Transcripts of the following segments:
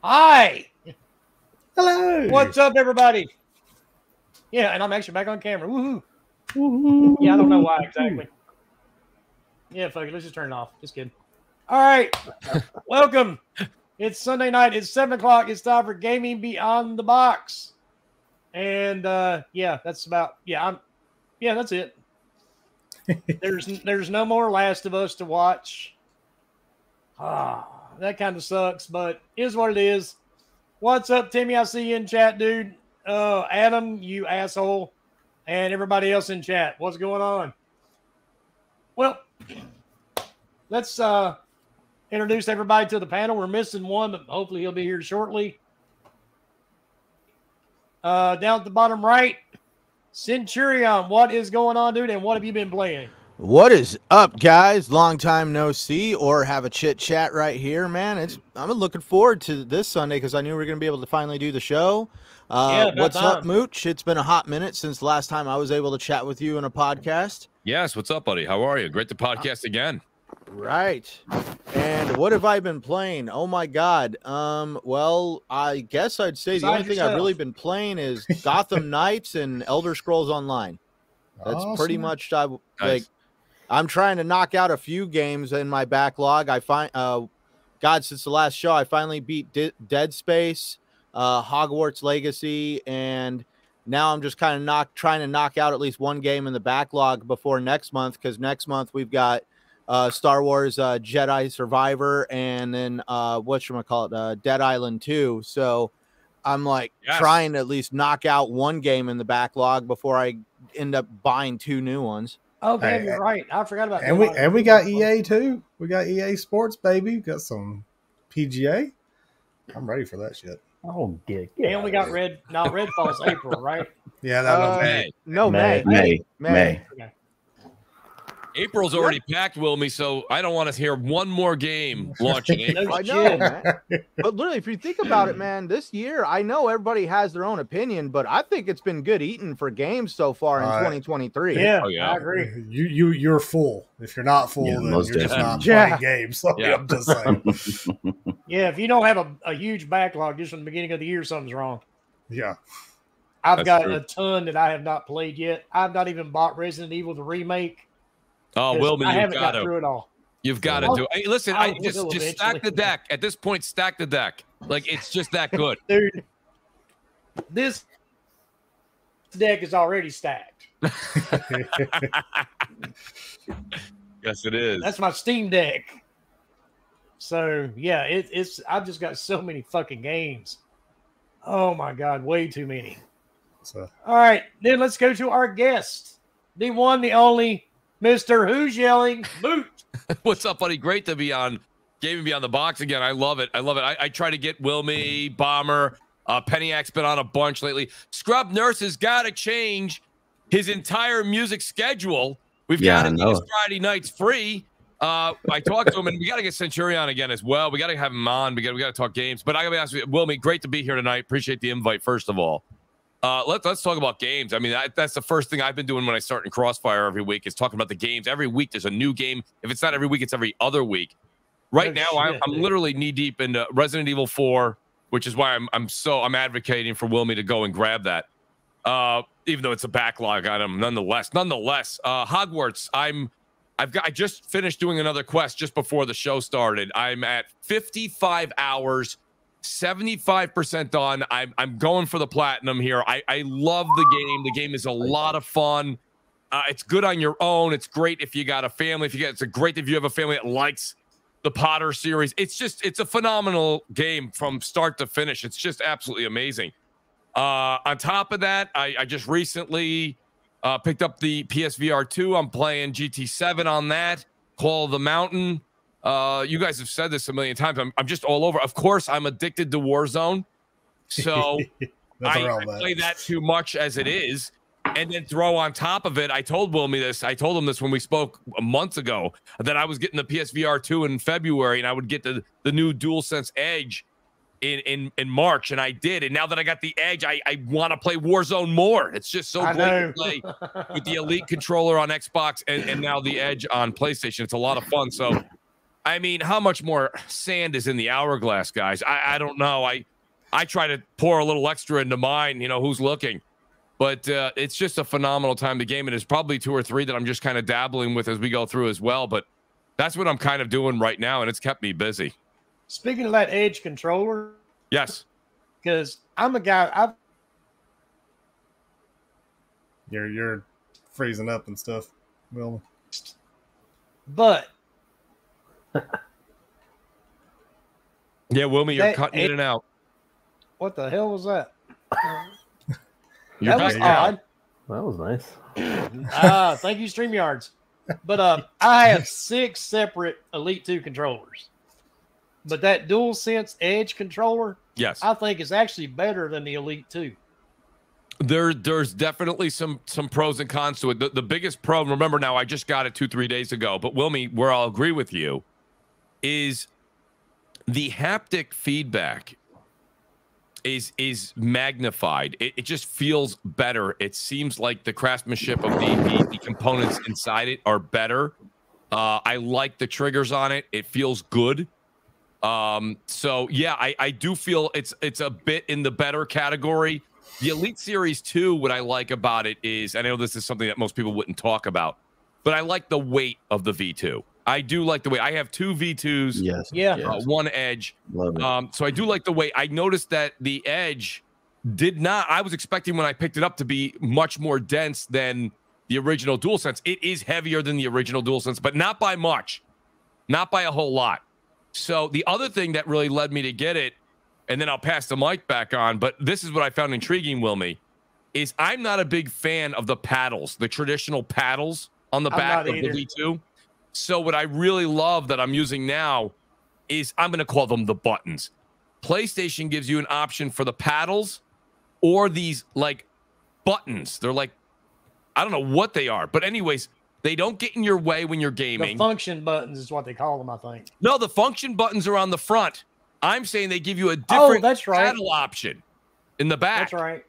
Hi. Hello. What's up, everybody? Yeah, and I'm actually back on camera. Woohoo. Woohoo. Yeah, I don't know why exactly. Yeah, fuck it. Let's just turn it off. Just kidding. All right. Welcome. It's Sunday night. It's 7 o'clock. It's time for Gaming Beyond the Box. And yeah, that's about that's it. There's no more Last of Us to watch. That kind of sucks, but is what it is. What's up, Timmy? I see you in chat, dude. Adam, you asshole, and everybody else in chat. What's going on? Well, let's introduce everybody to the panel. We're missing one, but hopefully he'll be here shortly. Down at the bottom right, Centurion. What is going on, dude? And what have you been playing? What is up, guys? Long time no see or have a chit chat right here, man. I'm looking forward to this Sunday because I knew we were going to be able to finally do the show. What's up, Mooch? It's been a hot minute since the last time I was able to chat with you in a podcast. Yes, what's up, buddy? How are you? Great to podcast again. Right. And what have I been playing? Oh my God. Well, I guess I'd say the only thing I've really been playing is Gotham Knights and Elder Scrolls Online. That's pretty much I'm trying to knock out a few games in my backlog. I find God, since the last show, I finally beat Dead Space, Hogwarts Legacy, and now I'm just kind of trying to knock out at least one game in the backlog before next month, because next month we've got Star Wars Jedi Survivor and then Dead Island 2. So I'm trying to at least knock out one game in the backlog before I end up buying two new ones. Okay, you're right. I forgot about that. And we got EA too. We got EA Sports, baby. We got some PGA. I'm ready for that shit. Oh, and we got Redfall's April, right? Yeah, that was May. No, May. Okay. April's already packed, Wilmy, so I don't want to hear one more game launching April. I know, man. But literally, if you think about it, man, this year, I know everybody has their own opinion, but I think it's been good eating for games so far in 2023. Yeah, I agree. You're full. If you're not full, then you're just not playing games. So I'm just saying. Yeah, if you don't have a huge backlog just from the beginning of the year, something's wrong. Yeah. I've got a ton that I have not played yet. I've not even bought Resident Evil the remake. Oh, Wilmy, I haven't got through it all. You've got to do it. Hey, listen, just stack the deck. At this point, stack the deck. Like, it's just that good. Dude, this deck is already stacked. Yes, it is. That's my Steam deck. So, yeah, I've just got so many fucking games. Oh, my God, way too many. All right, then let's go to our guest. The one, the only... Mr. Who's Yelling Mooch. What's up, buddy? Great to be on Gaming Beyond the Box again. I love it. I try to get Wilmy, Bomber, Pennyac's been on a bunch lately. Scrub Nurse has got to change his entire music schedule. We've got to get his Friday nights free. I talked to him, and we got to get Centurion again as well. We got to have him on. We got to talk games. But I got to be honest with you, Wilmy, great to be here tonight. Appreciate the invite, first of all. Let's talk about games. I mean, that's the first thing I've been doing when I start in Crossfire every week is talking about the games. Every week there's a new game. If it's not every week, it's every other week. Right now, I'm literally knee deep into Resident Evil 4, which is why I'm advocating for Wilmy to go and grab that. Even though it's a backlog item, nonetheless. Hogwarts. I just finished doing another quest just before the show started. I'm at 55 hours. 75% done. I'm going for the platinum here. I love the game. The game is a lot of fun. It's good on your own. It's great if you got a family. It's great if you have a family that likes the Potter series. It's a phenomenal game from start to finish. It's just absolutely amazing. On top of that, I just recently picked up the PSVR 2. I'm playing GT7 on that. Call of the Mountain. You guys have said this a million times. I'm just all over. Of course, I'm addicted to Warzone. So I play that too much as it is. And then throw on top of it, I told Wilmy this. I told him this when we spoke a month ago, that I was getting the PSVR 2 in February, and I would get the new DualSense Edge in March, and I did. And now that I got the Edge, I want to play Warzone more. It's just so great to play with the Elite controller on Xbox and now the Edge on PlayStation. It's a lot of fun. So I mean, how much more sand is in the hourglass, guys? I don't know. I try to pour a little extra into mine, you know, who's looking. But it's just a phenomenal time to game. And there's probably 2 or 3 that I'm just kind of dabbling with as we go through as well. But that's what I'm kind of doing right now, and it's kept me busy. Speaking of that Edge controller. Yes. Because I'm a guy. You're freezing up and stuff. Well, but yeah, Wilmy, you're cutting in and out. What the hell was that? That was odd. That was nice. Thank you, StreamYards. But I have 6 separate Elite 2 controllers. But that DualSense Edge controller, yes, I think is actually better than the Elite 2. There's definitely some pros and cons to it. The biggest pro, remember now, I just got it 2-3 days ago, but Wilmy, where I'll agree with you, is the haptic feedback is magnified. It just feels better. It seems like the craftsmanship of the components inside it are better. I like the triggers on it. It feels good. So yeah, I do feel it's a bit in the better category. The Elite Series 2, what I like about it is, I know this is something that most people wouldn't talk about, but I like the weight of the V2. I do like the weight. I have 2 V2s, yes, yeah, 1 Edge. Love it. So I do like the weight. I noticed that the Edge did not, I was expecting when I picked it up to be much more dense than the original DualSense. It is heavier than the original DualSense, but not by much, not by a whole lot. So the other thing that really led me to get it, and then I'll pass the mic back on, but this is what I found intriguing, Wilmy, is I'm not a big fan of the paddles, the traditional paddles on the back of the V2. So what I really love that I'm using now is, I'm going to call them the buttons. PlayStation gives you an option for the paddles or these like buttons. They're like, I don't know what they are, but anyways, they don't get in your way when you're gaming. The function buttons is what they call them, I think. No, the function buttons are on the front. I'm saying they give you a different paddle option in the back. That's right.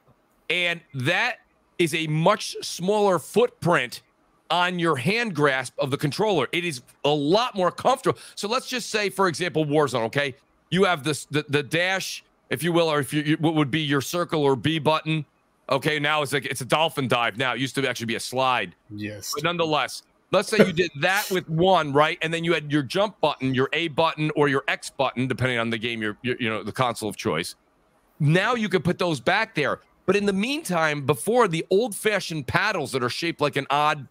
And that is a much smaller footprint on your hand grasp of the controller. It is a lot more comfortable. So let's just say, for example, Warzone, okay? You have this the dash, if you will, or if you what would be your circle or B button. Okay, now it's like it's a dolphin dive now. It used to actually be a slide. Yes. But nonetheless, let's say you did that with 1, right? And then you had your jump button, your A button, or your X button, depending on the game, you know, the console of choice. Now you can put those back there. But in the meantime, before, the old-fashioned paddles that are shaped like an odd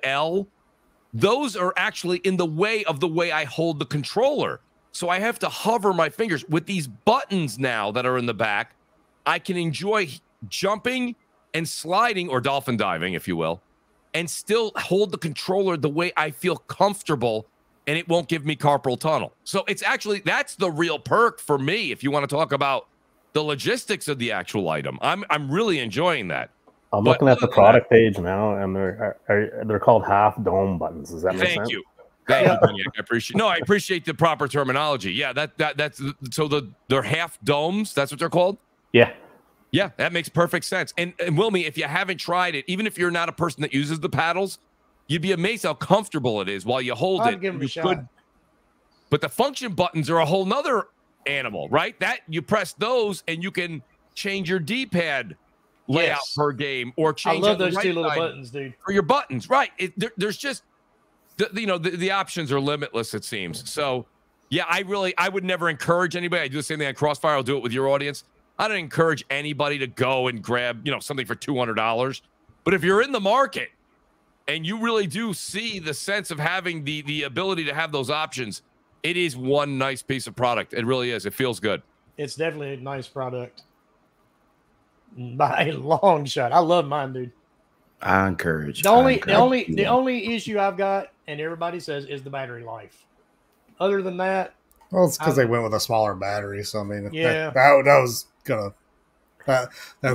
L, those are actually in the way of the way I hold the controller. So I have to hover my fingers. With these buttons now that are in the back, I can enjoy jumping and sliding, or dolphin diving, if you will, and still hold the controller the way I feel comfortable, and it won't give me carpal tunnel. So it's actually, that's the real perk for me, if you want to talk about the logistics of the actual item. I'm really enjoying that. I'm looking at the product page now, and they're called half dome buttons. Does that make sense? Thank you. Thank you, Maniac. I appreciate the proper terminology. Yeah, that's so they're half domes. That's what they're called. Yeah. Yeah, that makes perfect sense. And Wilmy, if you haven't tried it, even if you're not a person that uses the paddles, you'd be amazed how comfortable it is while you hold it. Give them a shot. But the function buttons are a whole nother animal, right? That you press those and you can change your D-pad layout per game, or change. I love those 2 little buttons, dude. For your buttons, right? There's just, the options are limitless, it seems. So, yeah, I would never encourage anybody. I do the same thing on Crossfire. I'll do it with your audience. I don't encourage anybody to go and grab, something for $200. But if you're in the market and you really do see the sense of having the ability to have those options, it is one nice piece of product. It really is. It feels good. It's definitely a nice product. By a long shot. I love mine, dude. I encourage. The only issue I've got, and everybody says, is the battery life. Other than that, well, it's because they went with a smaller battery. So I mean, yeah, that was gonna,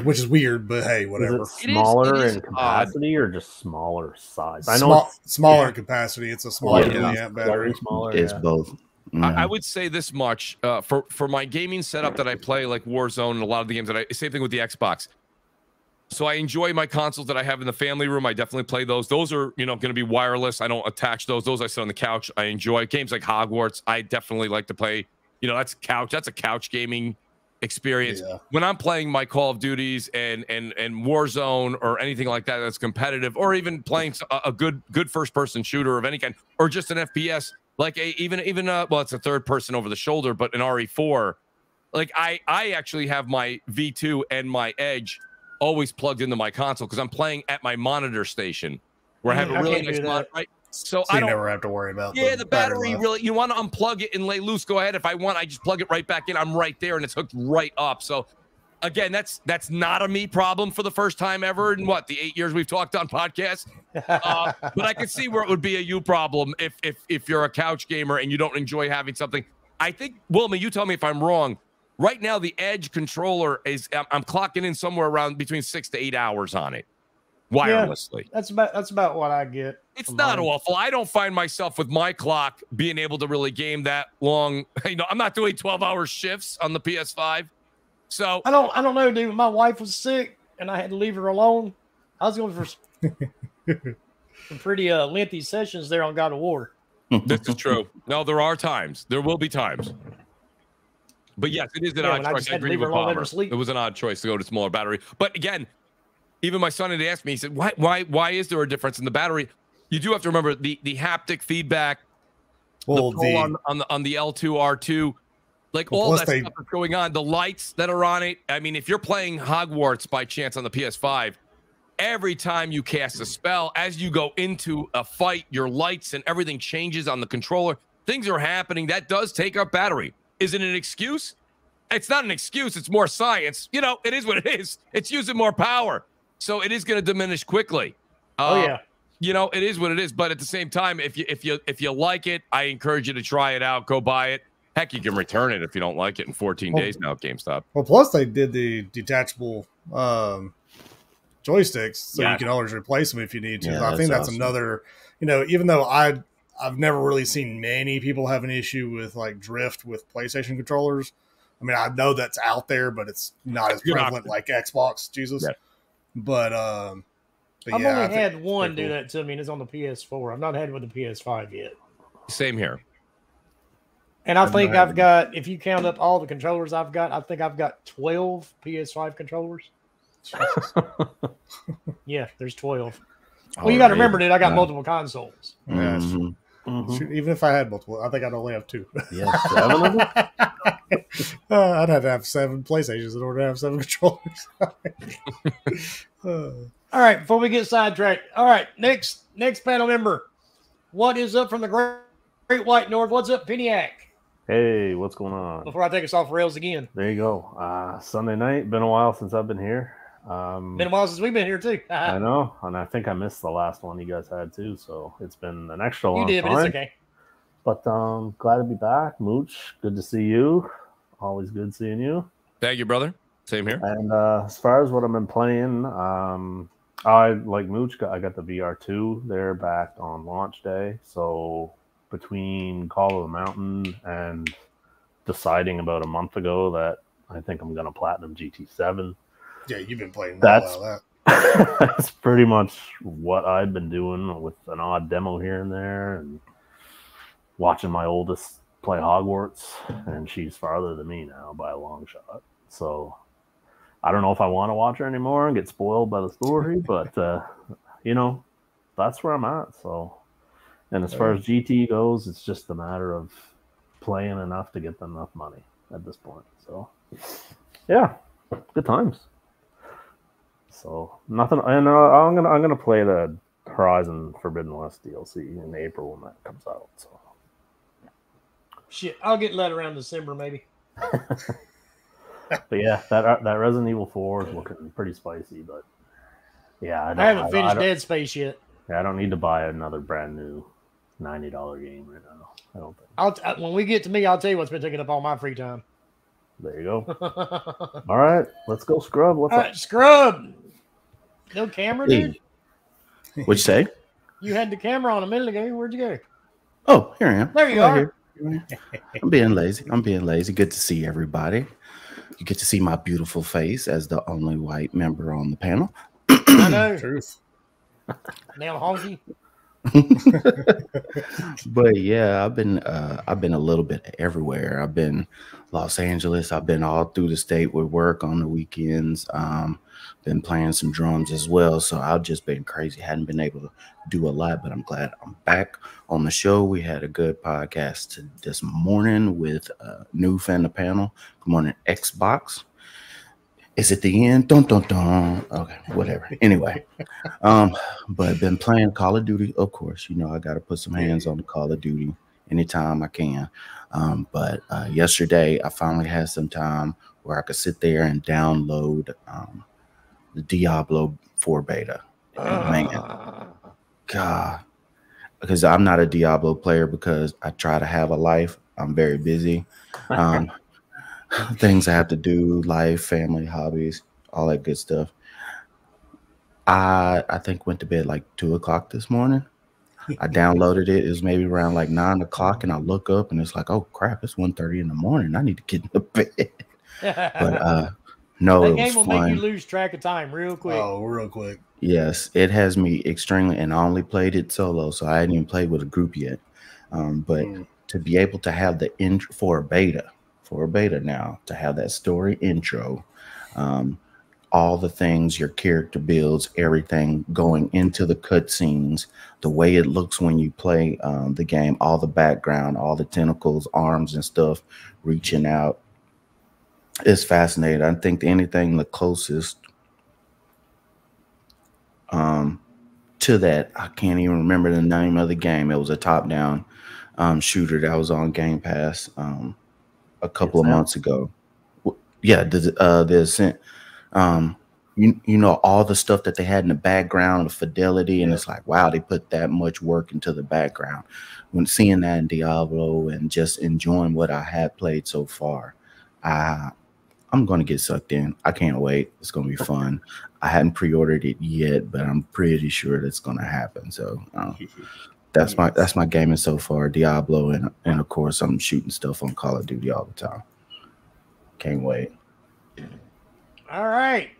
which is weird, but hey, whatever. Is it smaller in capacity or just smaller size? I know smaller in capacity. It's a smaller milliamp battery. Smaller, it's both. I would say this much for my gaming setup that I play, like Warzone and a lot of the games that same thing with the Xbox. So I enjoy my consoles that I have in the family room. I definitely play those. Those are, going to be wireless. I don't attach those. Those I sit on the couch. I enjoy games like Hogwarts. I definitely like to play. That's couch. That's a couch gaming experience. Yeah. When I'm playing my Call of Duties and Warzone or anything like that that's competitive, or even playing a good first person shooter of any kind, or just an FPS, like it's a third person over the shoulder, but an RE4. Like I actually have my V2 and my Edge always plugged into my console because I'm playing at my monitor station where I have a really nice monitor, right? So I don't never have to worry about the battery really. You want to unplug it and lay loose, go ahead. If I want, I just plug it right back in. I'm right there and it's hooked right up. So again, that's not a me problem for the first time ever in the 8 years we've talked on podcasts. But I can see where it would be a you problem if you're a couch gamer and you don't enjoy having something. I think, Wilma, you tell me if I'm wrong. Right now, the Edge controller I'm clocking in somewhere around between 6 to 8 hours on it, wirelessly. Yeah, that's about what I get. It's not awful. I don't find myself with my clock being able to really game that long. I'm not doing 12-hour shifts on the PS5. So I don't know, dude. My wife was sick, and I had to leave her alone. I was going for some pretty lengthy sessions there on God of War. This is true. No, there are times. There will be times. But yes, it is an odd choice. I agree with Bomber. It was an odd choice to go to smaller battery. But again, even my son had asked me, he said, why is there a difference in the battery? You do have to remember the haptic feedback, on the L2, R2, like all that stuff that's going on, the lights that are on it. I mean, if you're playing Hogwarts by chance on the PS5, every time you cast a spell, as you go into a fight, your lights and everything changes on the controller. Things are happening. That does take up battery. Is it an excuse? It's not an excuse. It's more science. It is what it is. It's using more power. So it is going to diminish quickly. It is what it is. But at the same time, if you like it, I encourage you to try it out. Go buy it. Heck, you can return it if you don't like it in 14 days now at GameStop. Well, plus they did the detachable joysticks, so you can always replace them if you need to. Yeah, I think that's awesome. Another, even though I've never really seen many people have an issue with like drift with PlayStation controllers. I mean, I know that's out there, but it's not as prevalent like Xbox, Jesus. Yeah. But I've only had one do that to me, and it's on the PS4. I've not had it with the PS5 yet. Same here. And I think I've got, if you count up all the controllers I've got, I think I've got 12 PS5 controllers. Yeah, there's 12. Well, you got to remember, dude, I got multiple consoles. Mm-hmm. Mm-hmm. Even if I had multiple, I think I'd only have 2. Yeah, 7 of them? I'd have to have 7 PlayStations in order to have 7 controllers. All right, before we get sidetracked. All right, next panel member. What is up from the Great White North? What's up, Peniac? Hey, what's going on? Before I take us off rails again. There you go. Sunday night. Been a while since I've been here. Been a while since we've been here too. I know, and I think I missed the last one you guys had too. So it's been an extra long time. You did, but it's okay. But glad to be back, Mooch. Good to see you. Always good seeing you. Thank you, brother. Same here. And as far as what I've been playing, I like Mooch. I got the VR2 there back on launch day. So between Call of the Mountain and deciding about a month ago that I think I'm gonna platinum GT7. Yeah, you've been playing that. That's pretty much what I've been doing, with an odd demo here and there, and watching my oldest play Hogwarts, and she's farther than me now by a long shot. So I don't know if I want to watch her anymore and get spoiled by the story, but that's where I'm at. So, and as far as GT goes, it's just a matter of playing enough to get enough money at this point. So yeah, good times. So nothing, and I'm gonna play the Horizon Forbidden West DLC in April when that comes out. So shit, I'll get let around December maybe. But yeah, that Resident Evil 4 is looking pretty spicy. But yeah, I haven't finished Dead Space yet. Yeah, I don't need to buy another brand new $90 game right now. I don't think. When we get to me, I'll tell you what's been taking up all my free time. There you go. All right, let's go, Scrub. What's up? Scrub? No camera, dude? What'd you say? You had the camera on a minute ago. Where'd you go? Oh, here I am. There you are. I'm being lazy. Good to see everybody. You get to see my beautiful face as the only white member on the panel. I know. Truth. Now honky. But yeah, I've been a little bit everywhere. I've been Los Angeles. I've been all through the state with work on the weekends. Been playing some drums as well. So I've just been crazy. Hadn't been able to do a lot, but I'm glad I'm back on the show. We had a good podcast this morning with New fan the panel. Good morning, Xbox. Is it the end? Dun dun dun. Okay, whatever. Anyway, but been playing Call of Duty, of course. You know, I got to put some hands on the Call of Duty anytime I can. But yesterday, I finally had some time where I could sit there and download the Diablo 4 beta. And man, God, because I'm not a Diablo player because I try to have a life. I'm very busy. Things I have to do, life, family, hobbies, all that good stuff. I think went to bed like 2 o'clock this morning. I downloaded it. It was maybe around like 9 o'clock, and I look up and it's like, oh crap, it's 1:30 in the morning. I need to get into bed. But no, that it game was will fun. make you lose track of time real quick. Oh, real quick. Yes, it has me extremely, and I only played it solo, so I hadn't even played with a group yet. But to be able to have the intro for a beta now, to have that story intro, all the things your character builds, everything going into the cutscenes, the way it looks when you play the game, all the background, all the tentacles, arms and stuff reaching out. It's fascinating. I think anything the closest to that, I can't even remember the name of the game. It was a top-down shooter that was on Game Pass a couple of months ago. Yeah, the Ascent. You know, all the stuff that they had in the background, the fidelity, and it's like, wow, they put that much work into the background. When seeing that in Diablo and just enjoying what I had played so far, I'm going to get sucked in. I can't wait. It's going to be fun. I hadn't pre-ordered it yet, but I'm pretty sure that's going to happen. So that's my gaming so far, Diablo, and of course I'm shooting stuff on Call of Duty all the time. Can't wait. All right.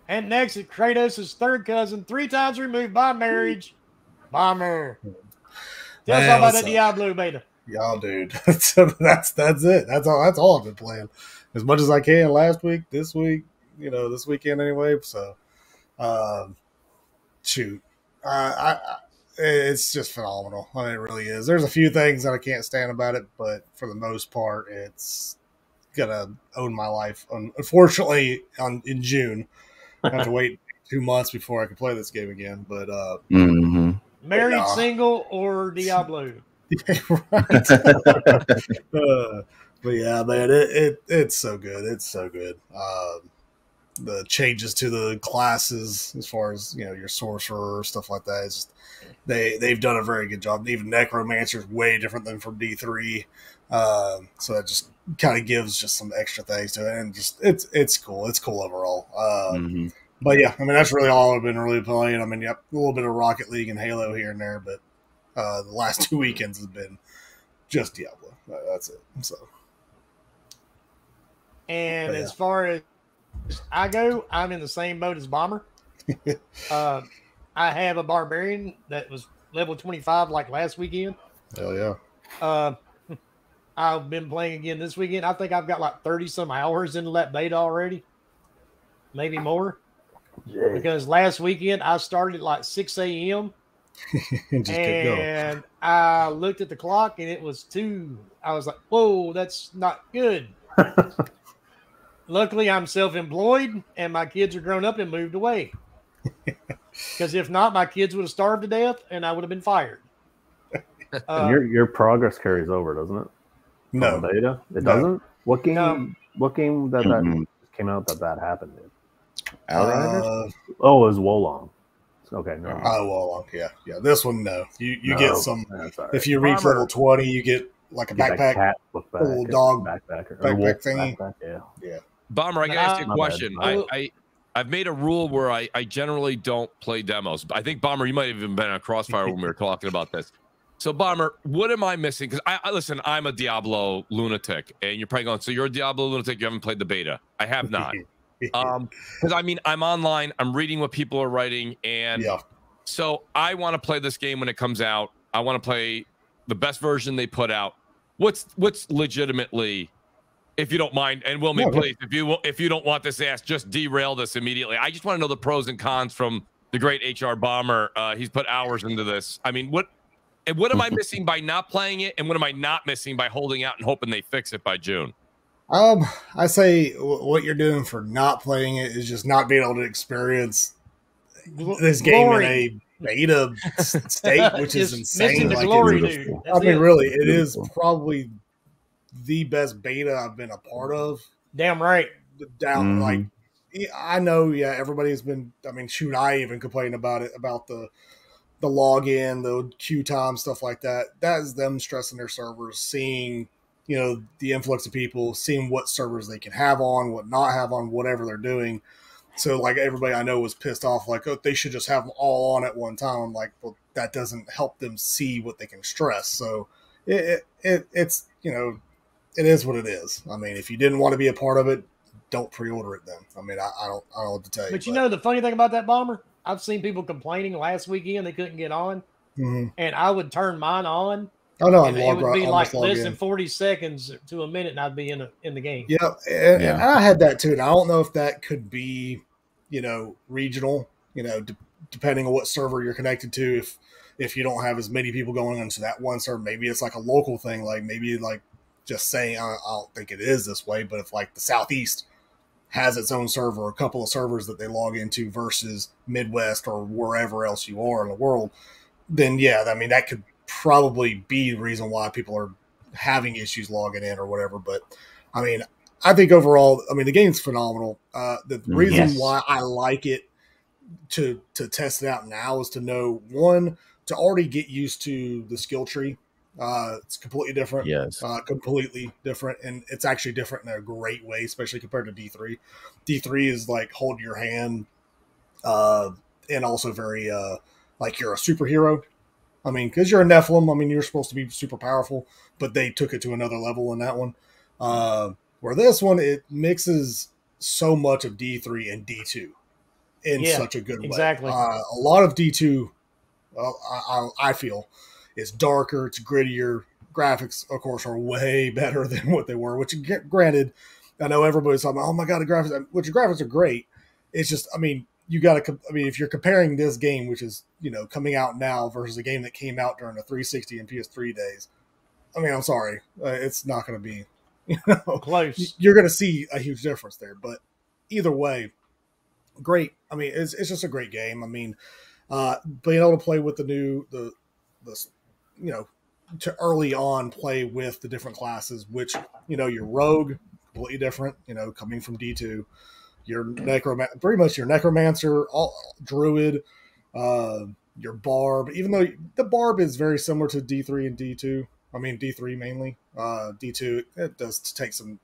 And next is Kratos' third cousin, 3 times removed by marriage, Bomber. Tell us all about that Diablo beta. Y'all, dude. that's it. That's all I've been playing. As much as I can last week, this week, this weekend anyway. So, shoot. It's just phenomenal. I mean, it really is. There's a few things that I can't stand about it, but for the most part, it's gonna own my life. Unfortunately, in June, I have to wait 2 months before I can play this game again. But married, single, or Diablo? Right. But yeah, man, it's so good. It's so good. The changes to the classes, as far as your sorcerer, stuff like that, it's just, they've done a very good job. Even Necromancer is way different than from D3, so that just kind of gives just some extra things to it, and just it's cool. It's cool overall. But yeah, I mean that's really all I've been really playing. I mean, a little bit of Rocket League and Halo here and there, but the last 2 weekends has been just Diablo. That's it. So. And as far as I go, I'm in the same boat as Bomber. I have a Barbarian that was level 25 like last weekend. Hell yeah. I've been playing again this weekend. I think I've got like 30 some hours into that beta already. Maybe more. Yay. Because last weekend I started at like 6 a.m. and I looked at the clock and it was 2. I was like, whoa, that's not good. Luckily, I'm self-employed, and my kids are grown up and moved away. Because if not, my kids would have starved to death, and I would have been fired. Your progress carries over, doesn't it? No, beta. It doesn't. What game? No. What game that came out that happened? Outriders. It was Wolong. Okay, no. Wolong. Yeah. This one, no. You get some. Right. If you reach level 20, you get like a backpack, cat little dog backpack thingy. Backpack, yeah. Bomber, I can ask you a question. I've made a rule where I generally don't play demos. I think, Bomber, you might have even been on Crossfire when we were talking about this. So, Bomber, what am I missing? Because I listen, I'm a Diablo lunatic, and you're probably going, so you're a Diablo lunatic, you haven't played the beta. I have not. Because I mean, I'm online, I'm reading what people are writing, and so I want to play this game when it comes out. I want to play the best version they put out. What's legitimately, if you don't mind, and Wilmy, please, if you don't want this asked, just derail this immediately. I just want to know the pros and cons from the great HR Bomber. He's put hours into this. I mean, what am I missing by not playing it, and what am I not missing by holding out and hoping they fix it by June? I say what you're doing for not playing it is just not being able to experience this game in a beta state, which is insane. Like, glory, dude. I mean, really, it is probably the best beta I've been a part of. Damn right. Like, I know, everybody's been. I mean, shoot, I even complained about it, about the login, the queue time, stuff like that. That is them stressing their servers, seeing, the influx of people, seeing what servers they can have on, what not have on, whatever they're doing. So, like, everybody I know was pissed off, like, oh, they should just have them all on at one time. I'm like, well, that doesn't help them see what they can stress. So, it's, it is what it is. I mean, if you didn't want to be a part of it, don't pre-order it then. I mean, I don't know what to tell you. But you know the funny thing about that, Bomber? I've seen people complaining last weekend they couldn't get on, and I would turn mine on. Oh no, and it would be like less than 40 seconds to a minute, and I'd be in the game. Yeah, and I had that too. And I don't know if that could be, regional. Depending on what server you're connected to. If you don't have as many people going into that one server, maybe it's like a local thing. Like maybe like just saying, I don't think it is this way, but if like the Southeast has its own server, a couple of servers that they log into versus Midwest or wherever else you are in the world, then I mean, that could probably be the reason why people are having issues logging in or whatever. But I mean, I think overall, I mean, the game's phenomenal. The reason why I like it to test it out now is to know, one, to already get used to the skill tree. It's completely different. Yes. Completely different. And it's actually different in a great way, especially compared to D3. D3 is like hold your hand, and also very like you're a superhero. I mean, because you're a Nephilim, I mean, you're supposed to be super powerful, but they took it to another level in that one. Where this one, it mixes so much of D3 and D2 in such a good way. Exactly. A lot of D2, I feel, is darker, it's grittier. Graphics, of course, are way better than what they were, which, granted, I know everybody's talking about, oh my God, the graphics, which the graphics are great. It's just, I mean, if you're comparing this game, which is, coming out now versus a game that came out during the 360 and PS3 days, I mean, I'm sorry. It's not going to be, close. You're going to see a huge difference there. But either way, great. I mean, it's just a great game. I mean, being able to play with the to early on play with the different classes, which, your rogue, completely different, coming from D2. Your pretty much your necromancer, druid, your barb. Even though the barb is very similar to D3 and D2, I mean D3 mainly. D2 it does take some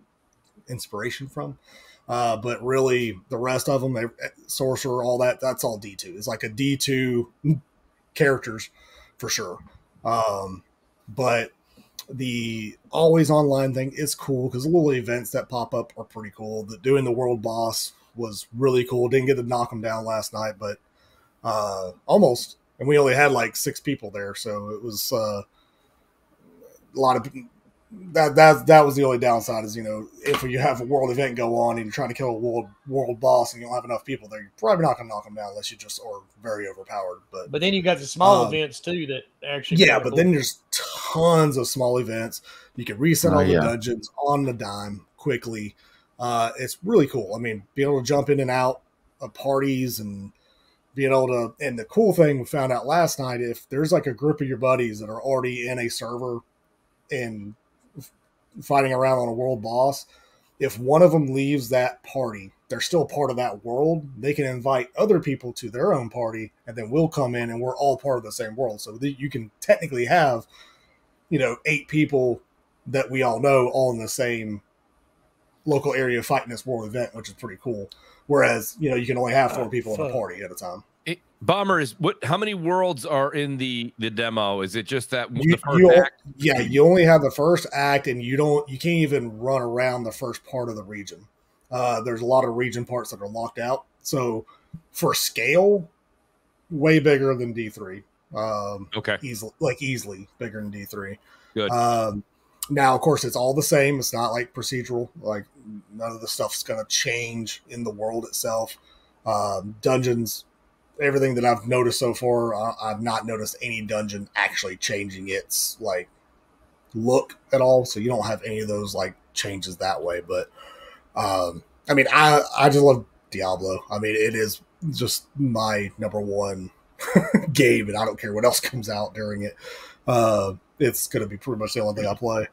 inspiration from, but really the rest of them, sorcerer, all that's all D2. It's like a D2 characters for sure. But the always online thing is cool because the little events that pop up are pretty cool. Doing the world boss was really cool. Didn't get to knock him down last night, but almost. And we only had like 6 people there, so it was a lot of that was the only downside is, if you have a world event go on and you're trying to kill a world boss and you don't have enough people there, you're probably not going to knock them down unless you just are very overpowered. But then you got the small events too that actually but then there's tons of small events. You can reset all the dungeons on the dime quickly. It's really cool. I mean, being able to jump in and out of parties and being able to, and the cool thing we found out last night, if there's like a group of your buddies that are already in a server and fighting around on a world boss, if one of them leaves that party, they're still part of that world. They can invite other people to their own party, and then we'll come in and we're all part of the same world. So you can technically have, 8 people that we all know all in the same local area fighting this world event, which is pretty cool. Whereas, you can only have 4 people in a party at a time. Bomber is what? How many worlds are in the demo? Is it just that the first act? Yeah, you only have the first act, and you can't even run around the first part of the region. There's a lot of region parts that are locked out. So for scale, way bigger than D3. Okay, easily bigger than D3. Good. Now, of course, it's all the same. It's not like procedural. Like none of the stuff's going to change in the world itself. Dungeons. Everything that I've noticed so far, I've not noticed any dungeon actually changing its like look at all. So you don't have any of those like changes that way. But I mean, I just love Diablo. I mean, it is just my number one game, and I don't care what else comes out during it. It's going to be pretty much the only thing I play.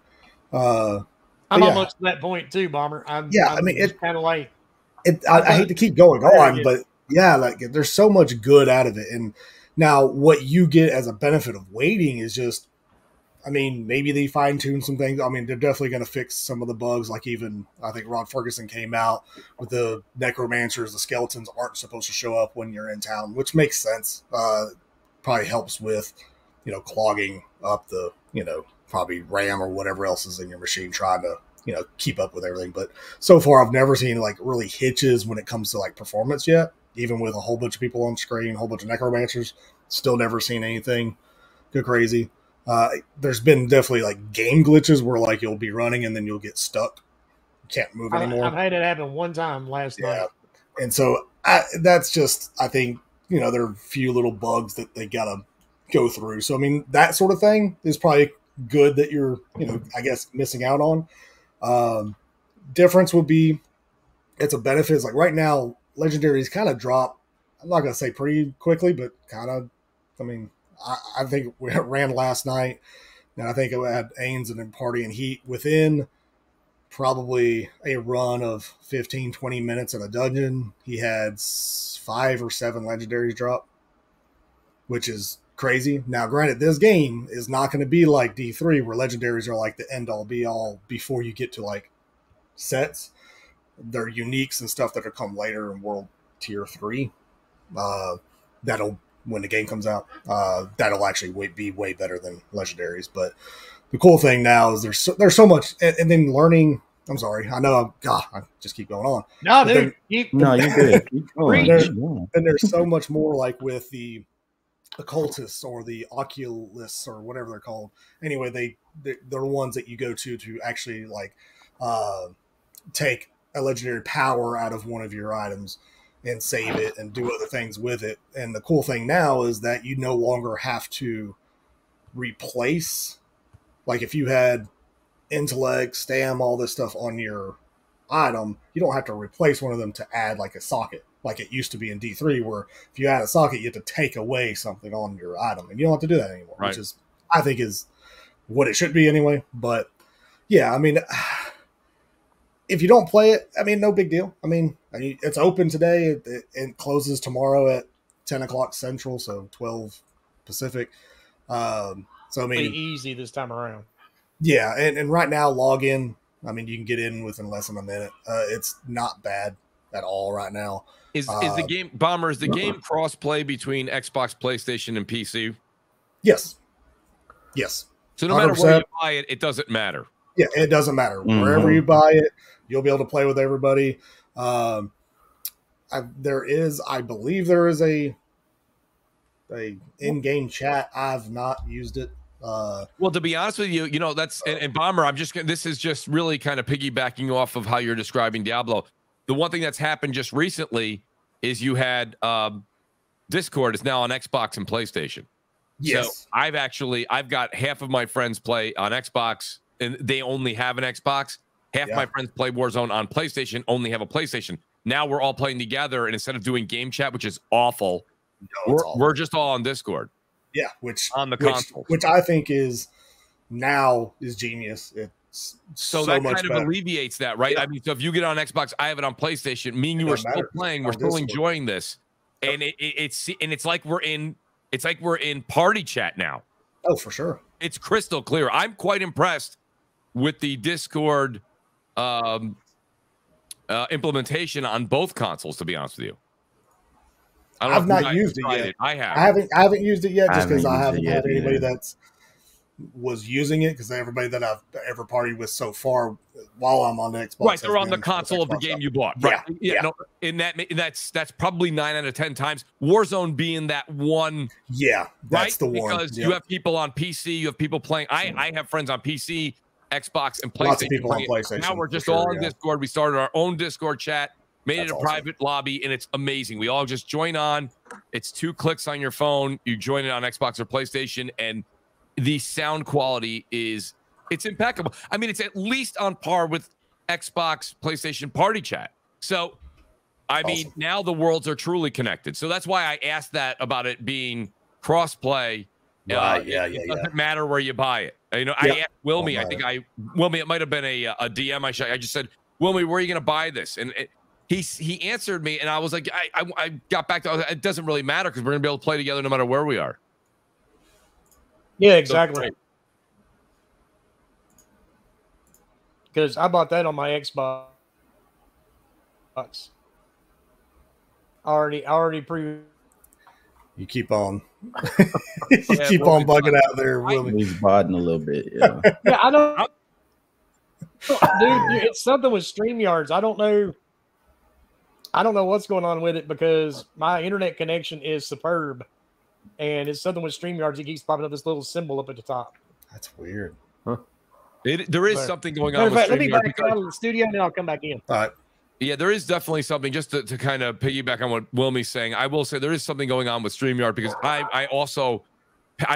I'm almost to that point too, Bomber. I mean, it's kind of like I hate to keep going on, but. Yeah, like there's so much good out of it. And now what you get as a benefit of waiting is just, I mean, maybe they fine tune some things. I mean, they're definitely going to fix some of the bugs. Like even, I think Rod Ferguson came out with the necromancers, the skeletons aren't supposed to show up when you're in town, which makes sense. Probably helps with, clogging up the, probably RAM or whatever else is in your machine trying to, keep up with everything. But so far I've never seen like really hitches when it comes to like performance yet. Even with a whole bunch of people on screen, a whole bunch of necromancers, still never seen anything go crazy. There's been definitely like game glitches where like you'll be running and then you'll get stuck. You can't move anymore. I've had it happen one time last night. And so that's just, I think, there are a few little bugs that they got to go through. So, I mean, that sort of thing is probably good that you're, I guess, missing out on. Difference would be, it's a benefit. It's like right now, legendaries kind of drop. I'm not going to say pretty quickly, but kind of. I mean, I think we ran last night, and I think it had Ains and then Party and Heat within probably a run of 15, 20 minutes in a dungeon. He had 5 or 7 legendaries drop, which is crazy. Now, granted, this game is not going to be like D3 where legendaries are like the end-all, be-all before you get to like sets. They're uniques and stuff that'll come later in World Tier 3. That'll, when the game comes out, that'll actually be way better than legendaries. But the cool thing now is there's so much, and then learning. I'm sorry, I know. I just keep going on. No, dude. You're good. Keep going. And there's so much more, like with the occultists or the oculists or whatever they're called. Anyway, they're the ones that you go to actually like take a legendary power out of one of your items and save it and do other things with it. And the cool thing now is that you no longer have to replace, like if you had intellect, stam, all this stuff on your item, you don't have to replace one of them to add like a socket, like it used to be in D3, where if you add a socket, you have to take away something on your item, and you don't have to do that anymore, right. Which is, I think, is what it should be anyway. But yeah, I mean, if you don't play it, I mean, no big deal. I mean it's open today. It closes tomorrow at 10 o'clock Central, so 12 Pacific. So I mean, pretty easy this time around. Yeah, and right now, log in. I mean, you can get in within less than a minute. It's not bad at all right now. Is the game, Bomber, is the game cross-play between Xbox, PlayStation, and PC? Yes. So no matter 100%. Where you buy it, it doesn't matter. Yeah, it doesn't matter. Mm-hmm. Wherever you buy it, you'll be able to play with everybody. I believe there is a in-game chat. I've not used it. Well, to be honest with you, that's and Bomber. This is just really kind of piggybacking off of how you're describing Diablo. The one thing that's happened just recently is you had Discord is now on Xbox and PlayStation. Yes. So I've got half of my friends play on Xbox and they only have an Xbox. Half my friends play Warzone on PlayStation, only have a PlayStation. Now we're all playing together, and instead of doing game chat, which is awful, we're just all on Discord. Yeah, which on the console, which I think is genius. It's so that kind of alleviates that, right? Yeah. I mean, so if you get on Xbox, I have it on PlayStation. Me and you are still playing. We're still enjoying this, and it's like we're in party chat now. Oh, for sure. It's crystal clear. I'm quite impressed with the Discord implementation on both consoles, to be honest with you. I've not used it yet. I have. I haven't used it yet just because I haven't had anybody either. that's was using it, because everybody that I've ever partied with so far while I'm on the Xbox, right? They're on the console of the game you bought, right? Yeah. No, in that's probably 9 out of 10 times. Warzone being that one. Yeah, that's the one. Because you have people on PC, you have people playing. I have friends on PC, Xbox, and PlayStation. Lots of people on PlayStation. Now we're just all on Discord. We started our own Discord chat, made it a private lobby, and it's amazing. We all just join on. It's 2 clicks on your phone. You join it on Xbox or PlayStation, and the sound quality it's impeccable. I mean, it's at least on par with Xbox, PlayStation party chat. So, I mean, now the worlds are truly connected. So that's why I asked that about it being cross-play. It doesn't matter where you buy it. You know, I asked Wilmy, Wilmy, it might have been a DM. I just said, Wilmy, where are you going to buy this? And he answered me, and I was like, I got back to, it doesn't really matter because we're going to be able to play together no matter where we are. Yeah, exactly. Because I bought that on my Xbox. Already pre. You keep on. Keep on bugging out there, Wilmy. He's bodding a little bit. Yeah. Yeah, I don't. Dude, it's something with StreamYards. I don't know what's going on with it because my internet connection is superb. And it's something with StreamYards. It keeps popping up this little symbol up at the top. That's weird. Huh? There is something going on with StreamYards. Let me back out of the studio and then I'll come back in. All right. Yeah, there is definitely something, just to kind of piggyback on what Wilmy's saying. I will say there is something going on with StreamYard because I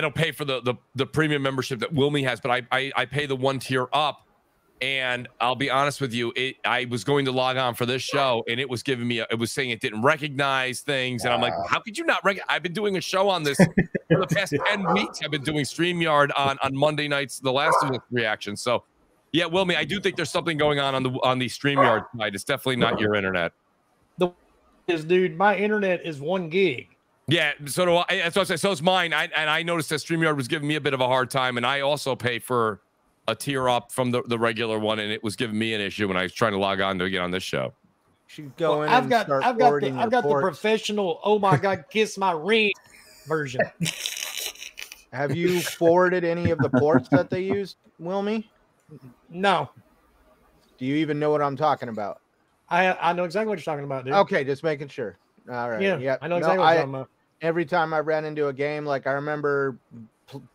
don't pay for the premium membership that Wilmy has, but I pay the 1 tier up. And I'll be honest with you, I was going to log on for this show, and it was giving me, it was saying it didn't recognize things, and I'm like, how could you not recognize? I've been doing a show on this for the past 10 weeks. I've been doing StreamYard on Monday nights, the last of the reactions. So, yeah, Wilmy, I do think there's something going on the StreamYard side. It's definitely not your internet. Dude, my internet is 1 gig. Yeah, so do I. That's what I said. So is mine. I noticed that StreamYard was giving me a bit of a hard time, and I also pay for a tier up from the regular one, and it was giving me an issue when I was trying to log on to get on this show. Should go in. I've got the professional. Oh my God, kiss my ring version. Have you forwarded any of the ports that they used, Wilmy? No. Do you even know what I'm talking about? I know exactly what you're talking about, dude. Okay, just making sure. All right. Yeah, I know exactly what you're talking about. Every time I ran into a game, like I remember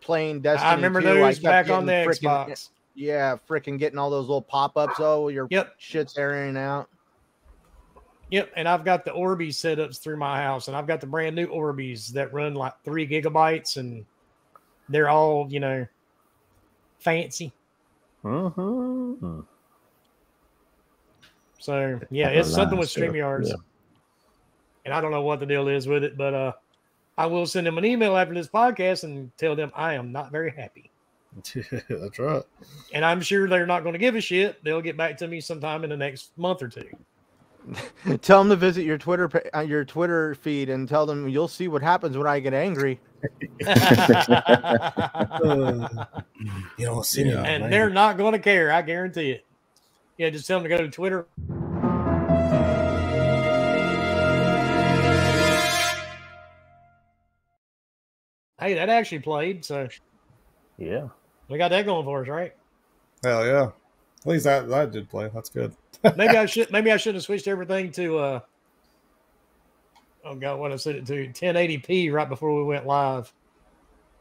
playing Destiny. I remember 2, those back on the Xbox. Yeah, freaking getting all those little pop-ups. Oh, your shit's airing out. Yep, and I've got the Orbeez setups through my house, and I've got the brand new Orbeez that run like 3 gigabytes, and they're all, fancy. Mm-hmm. So, yeah, it's something with Sure. StreamYards. Yeah. And I don't know what the deal is with it, but I will send them an email after this podcast and tell them I am not very happy. That's right. And I'm sure they're not going to give a shit. They'll get back to me sometime in the next month or 2. Tell them to visit your Twitter feed and tell them you'll see what happens when I get angry. And they're not going to care. I guarantee it. Yeah, just tell them to go to Twitter. Hey, that actually played, so Yeah. we got that going for us, right? Hell yeah. At least that did play. That's good. Maybe I should have switched everything to oh God, what I set it to 1080p right before we went live.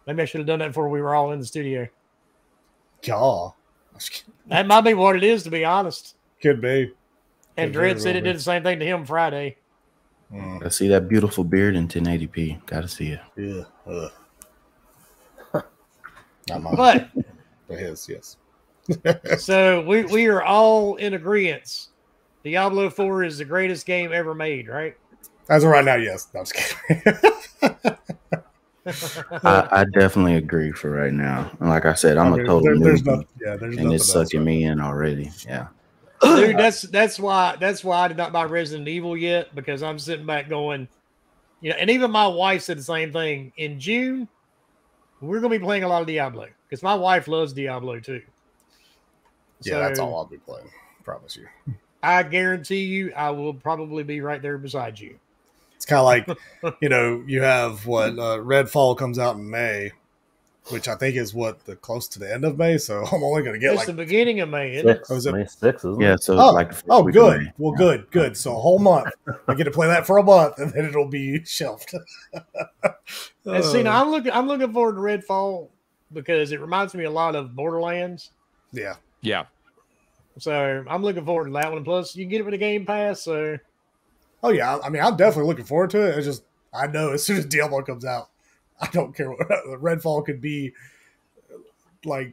Maybe I should have done that before we were all in the studio. Yeah. That might be what it is, to be honest. Could be. And Dredd said it did the same thing to him Friday. I see that beautiful beard in 1080p. Gotta see it. Yeah. Not mine. But his, yes. So we are all in agreement. Diablo 4 is the greatest game ever made, right? As of right now, yes. No, I'm just kidding. I definitely agree for right now. And like I said, I'm a total newbie, and it's sucking me in already. Yeah, dude, that's why I did not buy Resident Evil yet, because I'm sitting back going, and even my wife said the same thing. In June, we're gonna be playing a lot of Diablo because my wife loves Diablo too. Yeah, that's all I'll be playing. Promise you. I guarantee you, I will probably be right there beside you. It's kind of like, you know, you have what Redfall comes out in May, which I think is what close to the end of May. So I'm only going to get it's the beginning of May, isn't it? May 6th, isn't it? Yeah, so good. Well, good. So a whole month. I get to play that for a month, and then it'll be shelved. And see, now I'm looking forward to Redfall because it reminds me a lot of Borderlands. Yeah. Yeah. So I'm looking forward to that one. Plus, you can get it with the Game Pass. So, oh yeah, I mean, I'm definitely looking forward to it. It's just I know as soon as Diablo comes out, I don't care what Redfall could be like